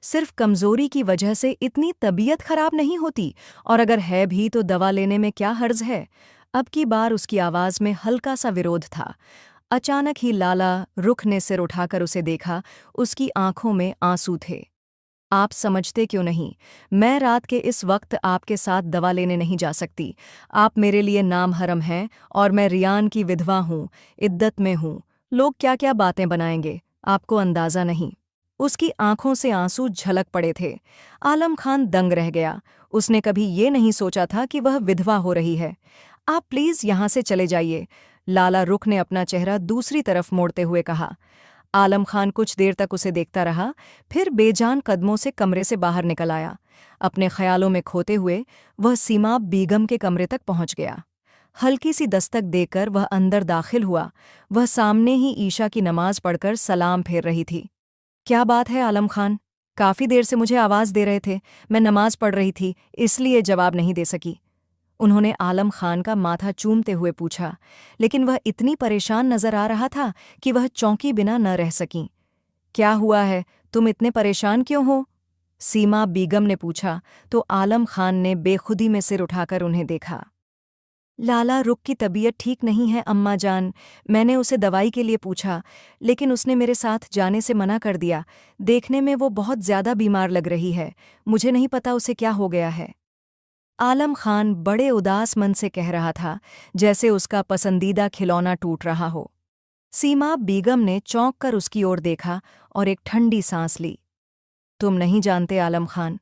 सिर्फ कमजोरी की वजह से इतनी तबीयत खराब नहीं होती, और अगर है भी तो दवा लेने में क्या हर्ज है? अब की बार उसकी आवाज में हल्का सा विरोध था। अचानक ही लाला रुख ने सिर उठाकर उसे देखा। उसकी आंखों में आंसू थे। आप समझते क्यों नहीं? मैं रात के इस वक्त आपके साथ दवा लेने नहीं जा सकती। आप मेरे लिए नाम हरम हैं और मैं रियान की विधवा हूँ, इद्दत में हूँ। लोग क्या क्या बातें बनाएंगे, आपको अंदाज़ा नहीं। उसकी आंखों से आंसू झलक पड़े थे। आलम खान दंग रह गया। उसने कभी ये नहीं सोचा था कि वह विधवा हो रही है। आप प्लीज़ यहाँ से चले जाइए, लाला रुख ने अपना चेहरा दूसरी तरफ मोड़ते हुए कहा। आलम खान कुछ देर तक उसे देखता रहा, फिर बेजान कदमों से कमरे से बाहर निकल आया। अपने ख्यालों में खोते हुए वह सीमा बेगम के कमरे तक पहुंच गया। हल्की सी दस्तक देकर वह अंदर दाखिल हुआ। वह सामने ही ईशा की नमाज पढ़कर सलाम फेर रही थी। क्या बात है आलम खान? काफ़ी देर से मुझे आवाज़ दे रहे थे, मैं नमाज पढ़ रही थी, इसलिए जवाब नहीं दे सकी। उन्होंने आलम खान का माथा चूमते हुए पूछा, लेकिन वह इतनी परेशान नजर आ रहा था कि वह चौंकी बिना न रह सकीं। क्या हुआ है, तुम इतने परेशान क्यों हो? सीमा बेगम ने पूछा तो आलम खान ने बेखुदी में सिर उठाकर उन्हें देखा। लाला रुख की तबीयत ठीक नहीं है अम्मा जान। मैंने उसे दवाई के लिए पूछा, लेकिन उसने मेरे साथ जाने से मना कर दिया। देखने में वो बहुत ज्यादा बीमार लग रही है। मुझे नहीं पता उसे क्या हो गया है। आलम खान बड़े उदास मन से कह रहा था, जैसे उसका पसंदीदा खिलौना टूट रहा हो। सीमा बेगम ने चौंक कर उसकी ओर देखा और एक ठंडी सांस ली। तुम नहीं जानते आलम खान,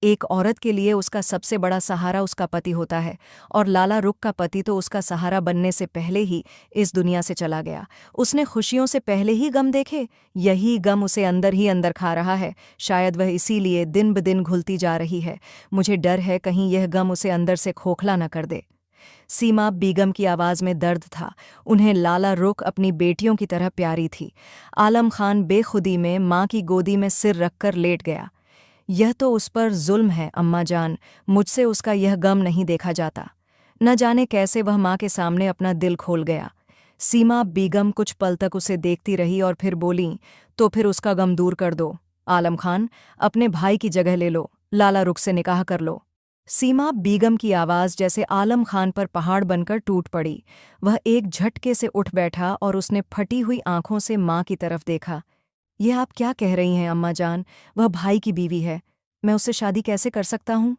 एक औरत के लिए उसका सबसे बड़ा सहारा उसका पति होता है, और लाला रुख का पति तो उसका सहारा बनने से पहले ही इस दुनिया से चला गया। उसने खुशियों से पहले ही गम देखे। यही गम उसे अंदर ही अंदर खा रहा है। शायद वह इसीलिए दिन ब दिन घुलती जा रही है। मुझे डर है कहीं यह गम उसे अंदर से खोखला न कर दे। सीमा बेगम की आवाज़ में दर्द था। उन्हें लाला रुख अपनी बेटियों की तरह प्यारी थी। आलम खान बेखुदी में माँ की गोदी में सिर रखकर लेट गया। यह तो उस पर जुल्म है अम्मा जान, मुझसे उसका यह गम नहीं देखा जाता। न जाने कैसे वह माँ के सामने अपना दिल खोल गया। सीमा बेगम कुछ पल तक उसे देखती रही और फिर बोली, तो फिर उसका गम दूर कर दो। आलम खान, अपने भाई की जगह ले लो, लाला रुख से निकाह कर लो। सीमा बेगम की आवाज़ जैसे आलम खान पर पहाड़ बनकर टूट पड़ी। वह एक झटके से उठ बैठा और उसने फटी हुई आंखों से माँ की तरफ देखा। यह आप क्या कह रही हैं अम्मा जान? वह भाई की बीवी है, मैं उससे शादी कैसे कर सकता हूँ?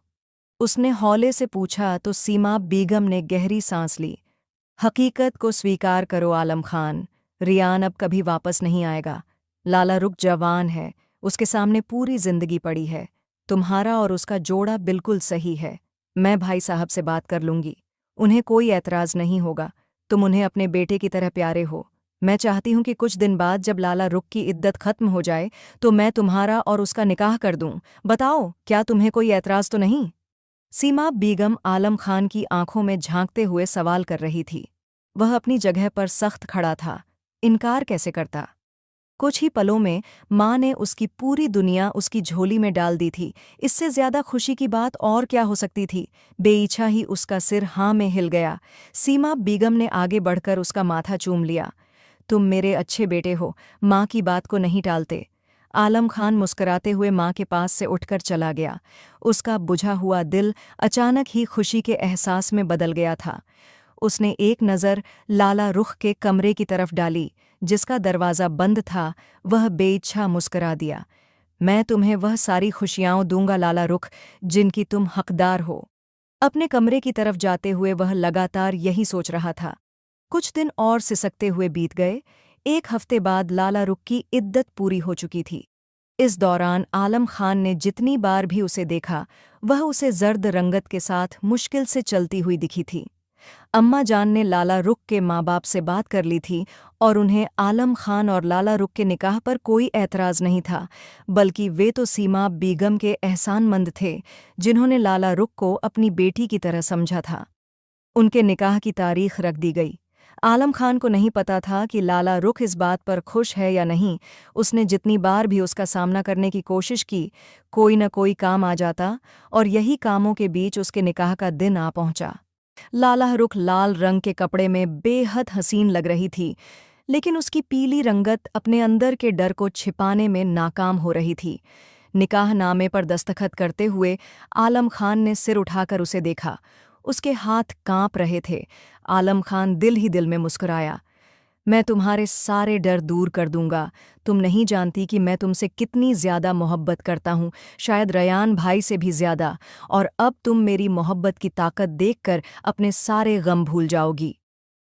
उसने हौले से पूछा तो सीमा बेगम ने गहरी सांस ली। हकीकत को स्वीकार करो आलम खान, रियान अब कभी वापस नहीं आएगा। लाला रुख जवान है, उसके सामने पूरी जिंदगी पड़ी है। तुम्हारा और उसका जोड़ा बिल्कुल सही है। मैं भाई साहब से बात कर लूंगी, उन्हें कोई ऐतराज़ नहीं होगा। तुम उन्हें अपने बेटे की तरह प्यारे हो। मैं चाहती हूँ कि कुछ दिन बाद जब लाला रुख की इद्दत खत्म हो जाए तो मैं तुम्हारा और उसका निकाह कर दूं। बताओ, क्या तुम्हें कोई ऐतराज़ तो नहीं? सीमा बेगम आलम खान की आंखों में झांकते हुए सवाल कर रही थी। वह अपनी जगह पर सख्त खड़ा था। इनकार कैसे करता? कुछ ही पलों में माँ ने उसकी पूरी दुनिया उसकी झोली में डाल दी थी। इससे ज्यादा खुशी की बात और क्या हो सकती थी? बेइच्छा ही उसका सिर हाँ में हिल गया। सीमा बेगम ने आगे बढ़कर उसका माथा चूम लिया। तुम मेरे अच्छे बेटे हो, माँ की बात को नहीं टालते। आलम खान मुस्कुराते हुए माँ के पास से उठकर चला गया। उसका बुझा हुआ दिल अचानक ही खुशी के एहसास में बदल गया था। उसने एक नज़र लाला रुख के कमरे की तरफ डाली, जिसका दरवाज़ा बंद था। वह बेइच्छा मुस्कुरा दिया। मैं तुम्हें वह सारी खुशियाँ दूंगा लाला रुख, जिनकी तुम हकदार हो। अपने कमरे की तरफ जाते हुए वह लगातार यही सोच रहा था। कुछ दिन और सिसकते हुए बीत गए। एक हफ्ते बाद लाला रुख की इद्दत पूरी हो चुकी थी। इस दौरान आलम खान ने जितनी बार भी उसे देखा, वह उसे जर्द रंगत के साथ मुश्किल से चलती हुई दिखी थी। अम्मा जान ने लाला रुख के माँ बाप से बात कर ली थी और उन्हें आलम खान और लाला रुख के निकाह पर कोई ऐतराज़ नहीं था, बल्कि वे तो सीमा बेगम के एहसानमंद थे, जिन्होंने लाला रुख को अपनी बेटी की तरह समझा था। उनके निकाह की तारीख रख दी गई। आलम खान को नहीं पता था कि लाला रुख इस बात पर खुश है या नहीं। उसने जितनी बार भी उसका सामना करने की कोशिश की, कोई न कोई काम आ जाता, और यही कामों के बीच उसके निकाह का दिन आ पहुंचा। लाला रुख लाल रंग के कपड़े में बेहद हसीन लग रही थी, लेकिन उसकी पीली रंगत अपने अंदर के डर को छिपाने में नाकाम हो रही थी। निकाह नामे पर दस्तखत करते हुए आलम खान ने सिर उठाकर उसे देखा। उसके हाथ कांप रहे थे। आलम खान दिल ही दिल में मुस्कुराया। मैं तुम्हारे सारे डर दूर कर दूंगा। तुम नहीं जानती कि मैं तुमसे कितनी ज्यादा मोहब्बत करता हूँ, शायद रयान भाई से भी ज्यादा। और अब तुम मेरी मोहब्बत की ताकत देखकर अपने सारे गम भूल जाओगी।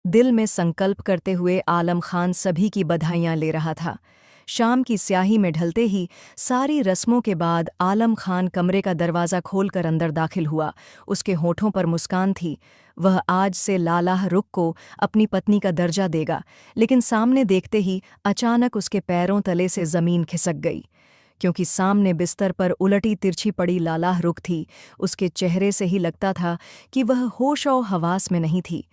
दिल में संकल्प करते हुए आलम खान सभी की बधाइयाँ ले रहा था। शाम की स्याही में ढलते ही सारी रस्मों के बाद आलम खान कमरे का दरवाज़ा खोलकर अंदर दाखिल हुआ। उसके होठों पर मुस्कान थी। वह आज से लाला रुख को अपनी पत्नी का दर्जा देगा। लेकिन सामने देखते ही अचानक उसके पैरों तले से ज़मीन खिसक गई, क्योंकि सामने बिस्तर पर उलटी तिरछी पड़ी लाला रुख थी। उसके चेहरे से ही लगता था कि वह होश और हवास में नहीं थी।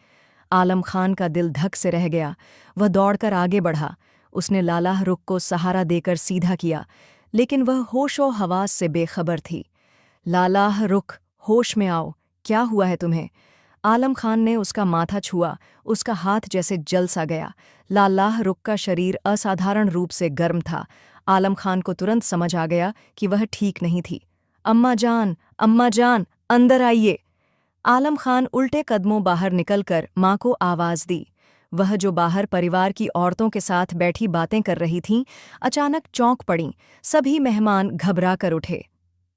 आलम खान का दिल धक से रह गया। वह दौड़कर आगे बढ़ा। उसने लाला रुख को सहारा देकर सीधा किया, लेकिन वह होश और हवास से बेखबर थी। लाला रुख, होश में आओ, क्या हुआ है तुम्हें? आलम खान ने उसका माथा छुआ। उसका हाथ जैसे जल सा गया। लाला रुख का शरीर असाधारण रूप से गर्म था। आलम खान को तुरंत समझ आ गया कि वह ठीक नहीं थी। अम्मा जान, अंदर आइए। आलम खान उल्टे कदमों बाहर निकलकर माँ को आवाज दी। वह जो बाहर परिवार की औरतों के साथ बैठी बातें कर रही थीं, अचानक चौंक पड़ीं। सभी मेहमान घबरा कर उठे।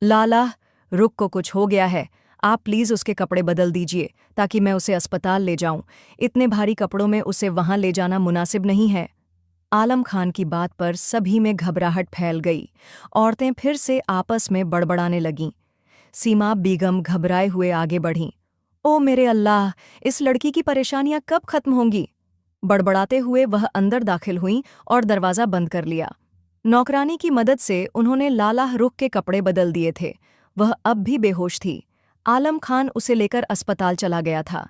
लाला, रुक को कुछ हो गया है। आप प्लीज़ उसके कपड़े बदल दीजिए ताकि मैं उसे अस्पताल ले जाऊं। इतने भारी कपड़ों में उसे वहां ले जाना मुनासिब नहीं है। आलम खान की बात पर सभी में घबराहट फैल गई। औरतें फिर से आपस में बड़बड़ाने लगीं। सीमा बेगम घबराए हुए आगे बढ़ीं। ओ मेरे अल्लाह, इस लड़की की परेशानियां कब खत्म होंगी? बड़बड़ाते हुए वह अंदर दाखिल हुईं और दरवाज़ा बंद कर लिया। नौकरानी की मदद से उन्होंने लाला रुख के कपड़े बदल दिए थे। वह अब भी बेहोश थी। आलम खान उसे लेकर अस्पताल चला गया था।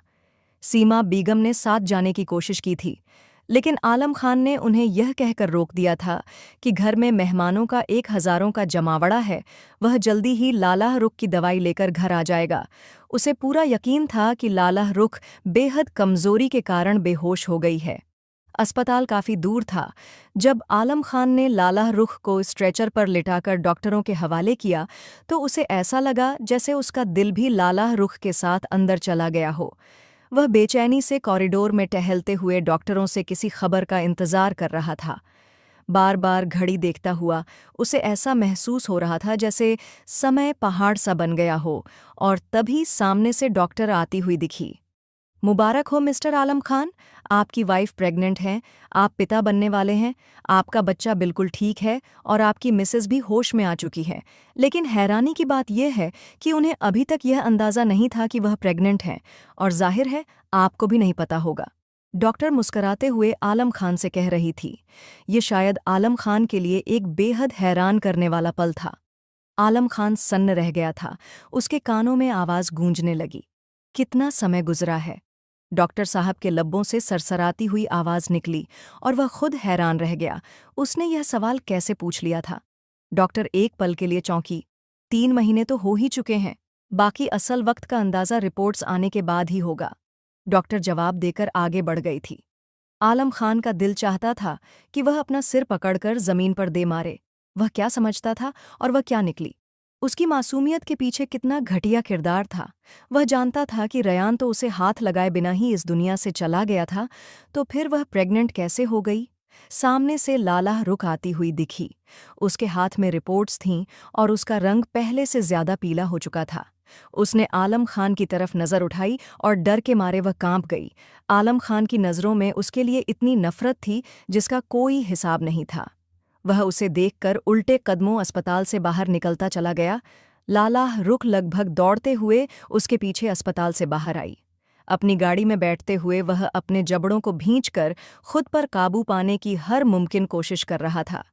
सीमा बेगम ने साथ जाने की कोशिश की थी, लेकिन आलम खान ने उन्हें यह कहकर रोक दिया था कि घर में मेहमानों का 1000 का जमावड़ा है। वह जल्दी ही लाला रुख की दवाई लेकर घर आ जाएगा। उसे पूरा यकीन था कि लाला रुख बेहद कमजोरी के कारण बेहोश हो गई है। अस्पताल काफी दूर था। जब आलम खान ने लाला रुख को स्ट्रेचर पर लिटाकर डॉक्टरों के हवाले किया तो उसे ऐसा लगा जैसे उसका दिल भी लाला रुख के साथ अंदर चला गया हो। वह बेचैनी से कॉरिडोर में टहलते हुए डॉक्टरों से किसी खबर का इंतजार कर रहा था। बार बार घड़ी देखता हुआ उसे ऐसा महसूस हो रहा था जैसे समय पहाड़ सा बन गया हो। और तभी सामने से डॉक्टर आती हुई दिखी। मुबारक हो मिस्टर आलम खान, आपकी वाइफ प्रेग्नेंट हैं, आप पिता बनने वाले हैं। आपका बच्चा बिल्कुल ठीक है और आपकी मिसेस भी होश में आ चुकी है। लेकिन हैरानी की बात यह है कि उन्हें अभी तक यह अंदाज़ा नहीं था कि वह प्रेग्नेंट हैं, और जाहिर है आपको भी नहीं पता होगा। डॉक्टर मुस्कराते हुए आलम खान से कह रही थी। ये शायद आलम खान के लिए एक बेहद हैरान करने वाला पल था। आलम खान सन्न रह गया था। उसके कानों में आवाज़ गूंजने लगी। कितना समय गुजरा है? डॉक्टर साहब के लब्बों से सरसराती हुई आवाज़ निकली और वह खुद हैरान रह गया। उसने यह सवाल कैसे पूछ लिया था? डॉक्टर एक पल के लिए चौंकी। 3 महीने तो हो ही चुके हैं। बाकी असल वक्त का अंदाज़ा रिपोर्ट्स आने के बाद ही होगा। डॉक्टर जवाब देकर आगे बढ़ गई थी। आलम खान का दिल चाहता था कि वह अपना सिर पकड़कर जमीन पर दे मारे। वह क्या समझता था और वह क्या निकली? उसकी मासूमियत के पीछे कितना घटिया किरदार था। वह जानता था कि रयान तो उसे हाथ लगाए बिना ही इस दुनिया से चला गया था, तो फिर वह प्रेग्नेंट कैसे हो गई? सामने से लाला रुख आती हुई दिखी। उसके हाथ में रिपोर्ट्स थीं और उसका रंग पहले से ज्यादा पीला हो चुका था। उसने आलम खान की तरफ नजर उठाई और डर के मारे वह कांप गई। आलम खान की नजरों में उसके लिए इतनी नफरत थी जिसका कोई हिसाब नहीं था। वह उसे देखकर उल्टे कदमों अस्पताल से बाहर निकलता चला गया। लाला रुख लगभग दौड़ते हुए उसके पीछे अस्पताल से बाहर आई। अपनी गाड़ी में बैठते हुए वह अपने जबड़ों को भींचकर खुद पर काबू पाने की हर मुमकिन कोशिश कर रहा था।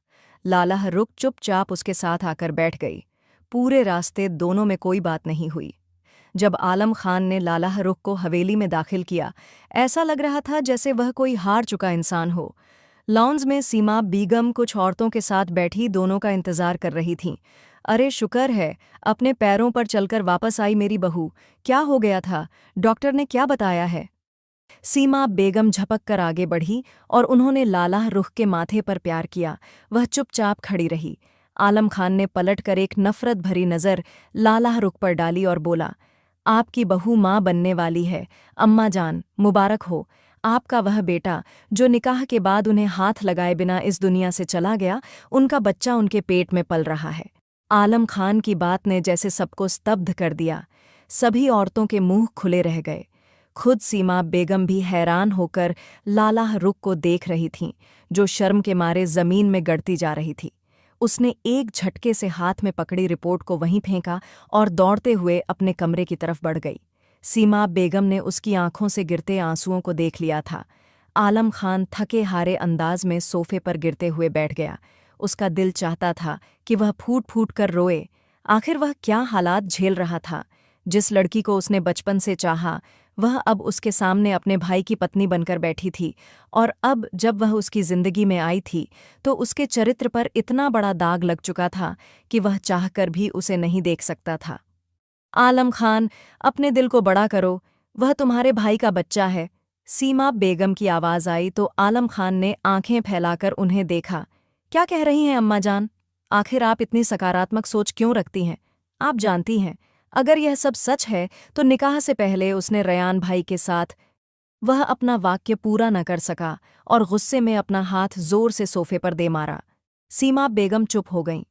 लाला रुख चुपचाप उसके साथ आकर बैठ गई। पूरे रास्ते दोनों में कोई बात नहीं हुई। जब आलम खान ने लाला रुख को हवेली में दाखिल किया, ऐसा लग रहा था जैसे वह कोई हार चुका इंसान हो। लॉन्ज में सीमा बेगम कुछ औरतों के साथ बैठी दोनों का इंतजार कर रही थीं। अरे शुक्र है, अपने पैरों पर चलकर वापस आई मेरी बहू। क्या हो गया था? डॉक्टर ने क्या बताया है? सीमा बेगम झपक कर आगे बढ़ी और उन्होंने लाला रुख के माथे पर प्यार किया। वह चुपचाप खड़ी रही। आलम खान ने पलटकर एक नफरत भरी नज़र लाला रुख पर डाली और बोला, आपकी बहू माँ बनने वाली है। अम्मा जान, मुबारक हो। आपका वह बेटा जो निकाह के बाद उन्हें हाथ लगाए बिना इस दुनिया से चला गया, उनका बच्चा उनके पेट में पल रहा है। आलम खान की बात ने जैसे सबको स्तब्ध कर दिया। सभी औरतों के मुंह खुले रह गए। खुद सीमा बेगम भी हैरान होकर लाला रुख को देख रही थीं, जो शर्म के मारे जमीन में गड़ती जा रही थी। उसने एक झटके से हाथ में पकड़ी रिपोर्ट को वहीं फेंका और दौड़ते हुए अपने कमरे की तरफ बढ़ गई। सीमा बेगम ने उसकी आंखों से गिरते आंसुओं को देख लिया था। आलम खान थके हारे अंदाज में सोफे पर गिरते हुए बैठ गया। उसका दिल चाहता था कि वह फूट फूट कर रोए। आखिर वह क्या हालात झेल रहा था? जिस लड़की को उसने बचपन से चाहा, वह अब उसके सामने अपने भाई की पत्नी बनकर बैठी थी, और अब जब वह उसकी जिंदगी में आई थी तो उसके चरित्र पर इतना बड़ा दाग लग चुका था कि वह चाहकर भी उसे नहीं देख सकता था। आलम खान, अपने दिल को बड़ा करो, वह तुम्हारे भाई का बच्चा है। सीमा बेगम की आवाज़ आई तो आलम खान ने आंखें फैलाकर उन्हें देखा। क्या कह रही हैं अम्मा जान? आखिर आप इतनी सकारात्मक सोच क्यों रखती हैं? आप जानती हैं, अगर यह सब सच है तो निकाह से पहले उसने रयान भाई के साथ। वह अपना वाक्य पूरा न कर सका और गुस्से में अपना हाथ जोर से सोफे पर दे मारा। सीमा बेगम चुप हो गईं।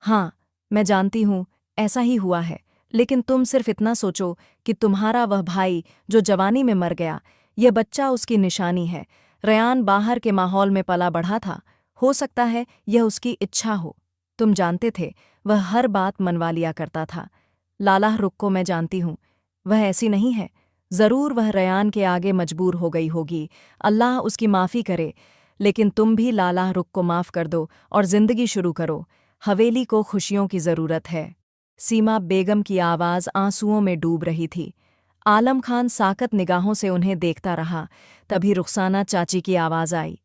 हाँ, मैं जानती हूँ, ऐसा ही हुआ है, लेकिन तुम सिर्फ इतना सोचो कि तुम्हारा वह भाई जो जवानी में मर गया, यह बच्चा उसकी निशानी है। रयान बाहर के माहौल में पला बढ़ा था, हो सकता है यह उसकी इच्छा हो। तुम जानते थे, वह हर बात मनवा लिया करता था। लाला रुख को मैं जानती हूँ, वह ऐसी नहीं है। जरूर वह रयान के आगे मजबूर हो गई होगी, अल्लाह उसकी माफ़ी करे। लेकिन तुम भी लाला रुख को माफ़ कर दो और जिंदगी शुरू करो। हवेली को खुशियों की जरूरत है। सीमा बेगम की आवाज़ आंसुओं में डूब रही थी। आलम खान साकत निगाहों से उन्हें देखता रहा। तभी रुखसाना चाची की आवाज़ आई।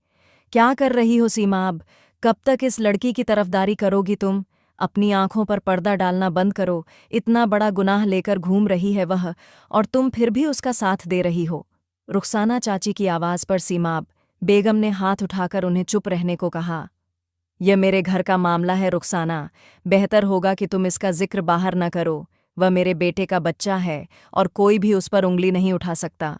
क्या कर रही हो सीमा? अब कब तक इस लड़की की तरफदारी करोगी तुम? अपनी आंखों पर पर्दा डालना बंद करो। इतना बड़ा गुनाह लेकर घूम रही है वह, और तुम फिर भी उसका साथ दे रही हो। रुखसाना चाची की आवाज़ पर सीमाब बेगम ने हाथ उठाकर उन्हें चुप रहने को कहा। यह मेरे घर का मामला है रुखसाना, बेहतर होगा कि तुम इसका जिक्र बाहर न करो। वह मेरे बेटे का बच्चा है और कोई भी उस पर उंगली नहीं उठा सकता।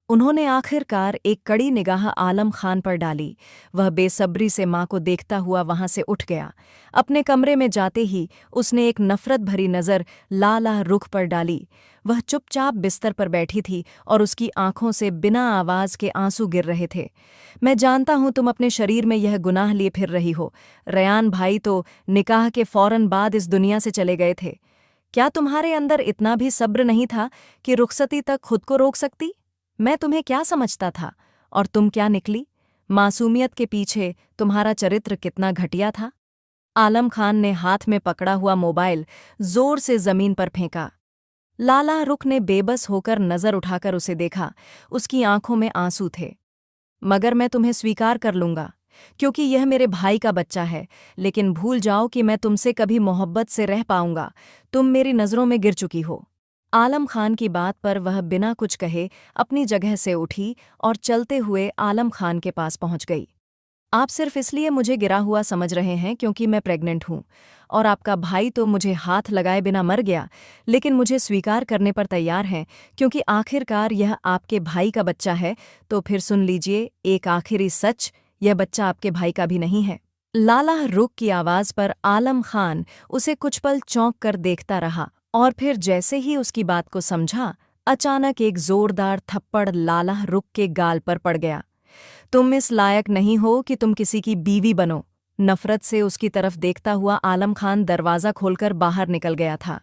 उन्होंने आखिरकार एक कड़ी निगाह आलम खान पर डाली। वह बेसब्री से माँ को देखता हुआ वहां से उठ गया। अपने कमरे में जाते ही उसने एक नफरत भरी नज़र लाला रुख पर डाली। वह चुपचाप बिस्तर पर बैठी थी और उसकी आंखों से बिना आवाज़ के आंसू गिर रहे थे। मैं जानता हूं तुम अपने शरीर में यह गुनाह लिए फिर रही हो। रयान भाई तो निकाह के फौरन बाद इस दुनिया से चले गए थे। क्या तुम्हारे अंदर इतना भी सब्र नहीं था कि रुखसती तक खुद को रोक सकती? मैं तुम्हें क्या समझता था, और तुम क्या निकली? मासूमियत के पीछे तुम्हारा चरित्र कितना घटिया था। आलम खान ने हाथ में पकड़ा हुआ मोबाइल जोर से जमीन पर फेंका। लाला रुख ने बेबस होकर नजर उठाकर उसे देखा। उसकी आंखों में आंसू थे। मगर मैं तुम्हें स्वीकार कर लूंगा, क्योंकि यह मेरे भाई का बच्चा है। लेकिन भूल जाओ कि मैं तुमसे कभी मोहब्बत से रह पाऊंगा। तुम मेरी नज़रों में गिर चुकी हो। आलम खान की बात पर वह बिना कुछ कहे अपनी जगह से उठी और चलते हुए आलम खान के पास पहुंच गई। आप सिर्फ इसलिए मुझे गिरा हुआ समझ रहे हैं क्योंकि मैं प्रेग्नेंट हूं, और आपका भाई तो मुझे हाथ लगाए बिना मर गया, लेकिन मुझे स्वीकार करने पर तैयार हैं क्योंकि आखिरकार यह आपके भाई का बच्चा है। तो फिर सुन लीजिए एक आखिरी सच, यह बच्चा आपके भाई का भी नहीं है। लाला रुख की आवाज़ पर आलम खान उसे कुछ पल चौंक कर देखता रहा, और फिर जैसे ही उसकी बात को समझा, अचानक एक जोरदार थप्पड़ लाला रुख के गाल पर पड़ गया। तुम इस लायक नहीं हो कि तुम किसी की बीवी बनो। नफरत से उसकी तरफ देखता हुआ आलम खान दरवाज़ा खोलकर बाहर निकल गया था।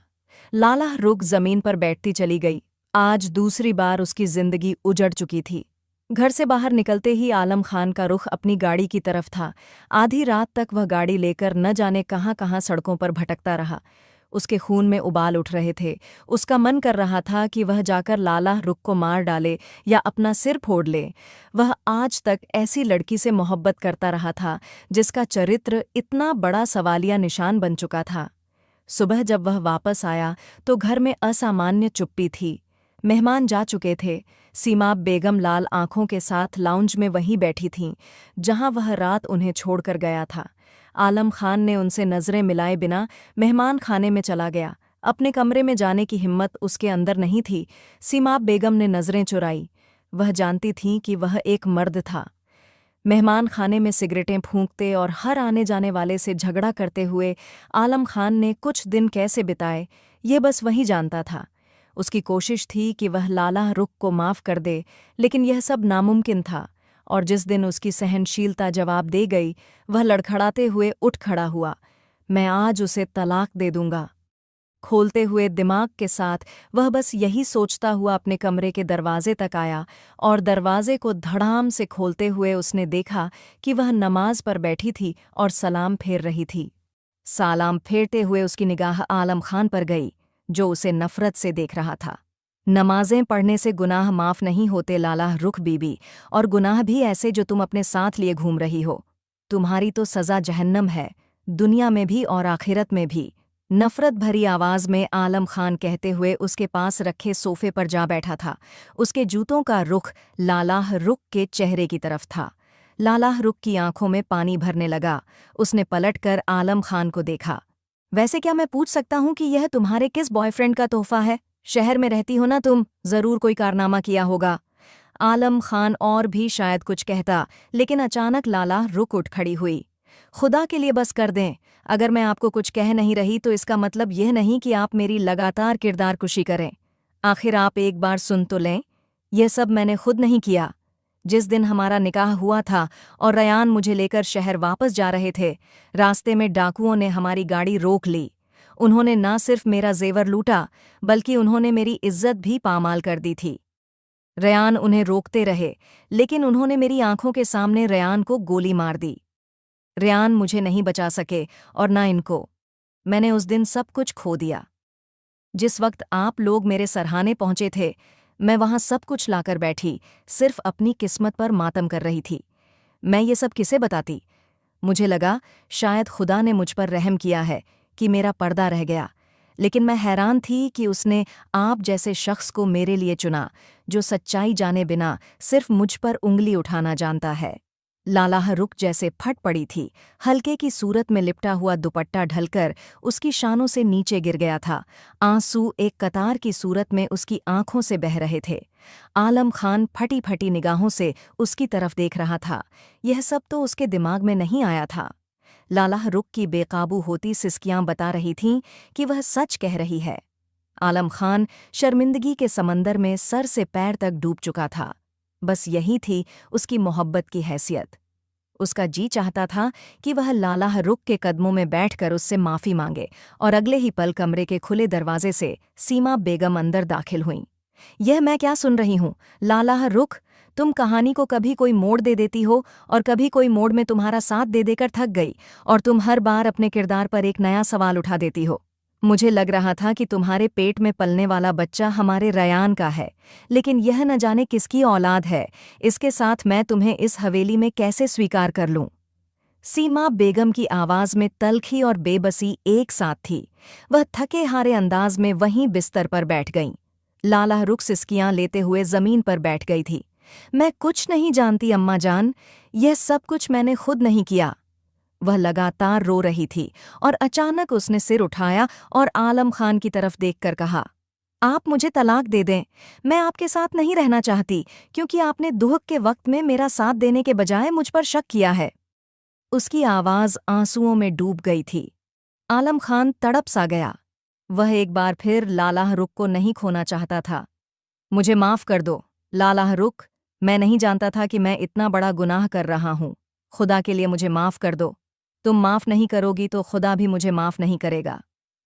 लाला रुख जमीन पर बैठती चली गई। आज दूसरी बार उसकी जिंदगी उजड़ चुकी थी। घर से बाहर निकलते ही आलम खान का रुख अपनी गाड़ी की तरफ था। आधी रात तक वह गाड़ी लेकर न जाने कहाँ कहाँ सड़कों पर भटकता रहा। उसके खून में उबाल उठ रहे थे। उसका मन कर रहा था कि वह जाकर लाला रुख को मार डाले या अपना सिर फोड़ ले। वह आज तक ऐसी लड़की से मोहब्बत करता रहा था जिसका चरित्र इतना बड़ा सवालिया निशान बन चुका था। सुबह जब वह वापस आया तो घर में असामान्य चुप्पी थी। मेहमान जा चुके थे। सीमा बेगम लाल आंखों के साथ लाउंज में वहीं बैठी थीं जहां वह रात उन्हें छोड़कर गया था। आलम खान ने उनसे नज़रें मिलाए बिना मेहमान खाने में चला गया। अपने कमरे में जाने की हिम्मत उसके अंदर नहीं थी। सीमा बेगम ने नज़रें चुराई। वह जानती थीं कि वह एक मर्द था। मेहमान खाने में सिगरेटें फूंकते और हर आने जाने वाले से झगड़ा करते हुए आलम खान ने कुछ दिन कैसे बिताए, ये बस वही जानता था। उसकी कोशिश थी कि वह लाला रुख को माफ़ कर दे, लेकिन यह सब नामुमकिन था। और जिस दिन उसकी सहनशीलता जवाब दे गई, वह लड़खड़ाते हुए उठ खड़ा हुआ। मैं आज उसे तलाक दे दूंगा। खोलते हुए दिमाग के साथ वह बस यही सोचता हुआ अपने कमरे के दरवाजे तक आया, और दरवाजे को धड़ाम से खोलते हुए उसने देखा कि वह नमाज पर बैठी थी और सलाम फेर रही थी। सलाम फेरते हुए उसकी निगाह आलम खान पर गई, जो उसे नफरत से देख रहा था। नमाजें पढ़ने से गुनाह माफ़ नहीं होते लाला रुख बीबी, और गुनाह भी ऐसे जो तुम अपने साथ लिए घूम रही हो। तुम्हारी तो सज़ा जहन्नम है, दुनिया में भी और आखिरत में भी। नफरत भरी आवाज़ में आलम खान कहते हुए उसके पास रखे सोफे पर जा बैठा था। उसके जूतों का रुख लाला रुख के चेहरे की तरफ था। लाला रुख की आंखों में पानी भरने लगा। उसने पलटकर आलम खान को देखा। वैसे क्या मैं पूछ सकता हूँ कि यह तुम्हारे किस बॉयफ्रेंड का तोहफा है? शहर में रहती हो ना तुम, जरूर कोई कारनामा किया होगा। आलम खान और भी शायद कुछ कहता, लेकिन अचानक लाला रुक उठ खड़ी हुई। खुदा के लिए बस कर दें। अगर मैं आपको कुछ कह नहीं रही तो इसका मतलब यह नहीं कि आप मेरी लगातार किरदार कुशी करें। आखिर आप एक बार सुन तो लें। यह सब मैंने खुद नहीं किया। जिस दिन हमारा निकाह हुआ था और रयान मुझे लेकर शहर वापस जा रहे थे, रास्ते में डाकुओं ने हमारी गाड़ी रोक ली। उन्होंने न सिर्फ मेरा जेवर लूटा, बल्कि उन्होंने मेरी इज्जत भी पामाल कर दी थी। रयान उन्हें रोकते रहे, लेकिन उन्होंने मेरी आंखों के सामने रयान को गोली मार दी। रयान मुझे नहीं बचा सके और न इनको। मैंने उस दिन सब कुछ खो दिया। जिस वक्त आप लोग मेरे सरहाने पहुंचे थे, मैं वहां सब कुछ लाकर बैठी, सिर्फ अपनी किस्मत पर मातम कर रही थी। मैं ये सब किसे बताती? मुझे लगा शायद खुदा ने मुझ पर रहम किया है कि मेरा पर्दा रह गया, लेकिन मैं हैरान थी कि उसने आप जैसे शख्स को मेरे लिए चुना, जो सच्चाई जाने बिना सिर्फ मुझ पर उंगली उठाना जानता है। लालाह रुख जैसे फट पड़ी थी। हल्के की सूरत में लिपटा हुआ दुपट्टा ढलकर उसकी शानों से नीचे गिर गया था। आंसू एक कतार की सूरत में उसकी आंखों से बह रहे थे। आलम खान फटी फटी निगाहों से उसकी तरफ देख रहा था। यह सब तो उसके दिमाग में नहीं आया था। लालाह रुख की बेकाबू होती सिसकियां बता रही थीं कि वह सच कह रही है। आलम खान शर्मिंदगी के समंदर में सर से पैर तक डूब चुका था। बस यही थी उसकी मोहब्बत की हैसियत। उसका जी चाहता था कि वह लालाह रुख के कदमों में बैठकर उससे माफ़ी मांगे, और अगले ही पल कमरे के खुले दरवाजे से सीमा बेगम अंदर दाखिल हुईं। यह मैं क्या सुन रही हूँ? लालाह रुख, तुम कहानी को कभी कोई मोड़ दे देती हो और कभी कोई मोड़ में तुम्हारा साथ दे देकर थक गई, और तुम हर बार अपने किरदार पर एक नया सवाल उठा देती हो। मुझे लग रहा था कि तुम्हारे पेट में पलने वाला बच्चा हमारे रयान का है, लेकिन यह न जाने किसकी औलाद है। इसके साथ मैं तुम्हें इस हवेली में कैसे स्वीकार कर लूं? सीमा बेगम की आवाज में तल्खी और बेबसी एक साथ थी। वह थके हारे अंदाज में वहीं बिस्तर पर बैठ गईं। लाला रुख सिसकियां लेते हुए जमीन पर बैठ गई थी। मैं कुछ नहीं जानती अम्मा जान, यह सब कुछ मैंने खुद नहीं किया। वह लगातार रो रही थी और अचानक उसने सिर उठाया और आलम खान की तरफ देखकर कहा, आप मुझे तलाक दे दें। मैं आपके साथ नहीं रहना चाहती, क्योंकि आपने दुख के वक्त में मेरा साथ देने के बजाय मुझ पर शक किया है। उसकी आवाज आंसुओं में डूब गई थी। आलम खान तड़प सा गया। वह एक बार फिर लालाह रुख को नहीं खोना चाहता था। मुझे माफ कर दो लालाह रुख, मैं नहीं जानता था कि मैं इतना बड़ा गुनाह कर रहा हूँ। खुदा के लिए मुझे माफ कर दो। तुम माफ नहीं करोगी तो खुदा भी मुझे माफ नहीं करेगा।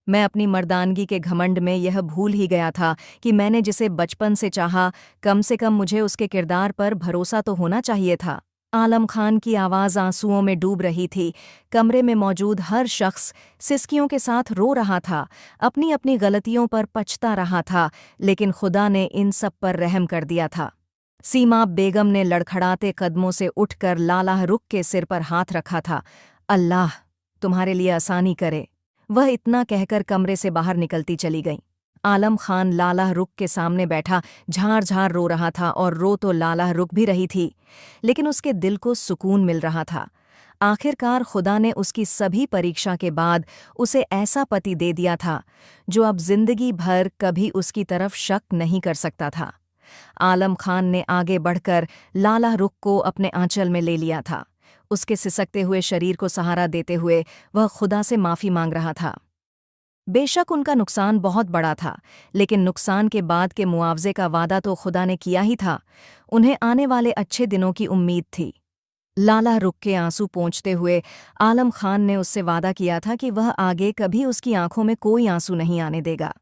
मैं अपनी मर्दानगी के घमंड में यह भूल ही गया था कि मैंने जिसे बचपन से चाहा, कम से कम मुझे उसके किरदार पर भरोसा तो होना चाहिए था। आलम खान की आवाज़ आंसुओं में डूब रही थी। कमरे में मौजूद हर शख्स सिसकियों के साथ रो रहा था, अपनी अपनी गलतियों पर पछता रहा था, लेकिन खुदा ने इन सब पर रहम कर दिया था। सीमा बेगम ने लड़खड़ाते कदमों से उठकर लालाह रुख के सिर पर हाथ रखा था। अल्लाह तुम्हारे लिए आसानी करे। वह इतना कहकर कमरे से बाहर निकलती चली गई। आलम खान लालाह रुख के सामने बैठा झार झार रो रहा था, और रो तो लालाह रुख भी रही थी, लेकिन उसके दिल को सुकून मिल रहा था। आखिरकार खुदा ने उसकी सभी परीक्षा के बाद उसे ऐसा पति दे दिया था जो अब जिंदगी भर कभी उसकी तरफ शक नहीं कर सकता था। आलम खान ने आगे बढ़कर लालाह रुख को अपने आंचल में ले लिया था। उसके सिसकते हुए शरीर को सहारा देते हुए वह खुदा से माफ़ी मांग रहा था। बेशक उनका नुकसान बहुत बड़ा था, लेकिन नुकसान के बाद के मुआवजे का वादा तो खुदा ने किया ही था। उन्हें आने वाले अच्छे दिनों की उम्मीद थी। लालाह रुख के आंसू पोंछते हुए आलम खान ने उससे वादा किया था कि वह आगे कभी उसकी आंखों में कोई आंसू नहीं आने देगा।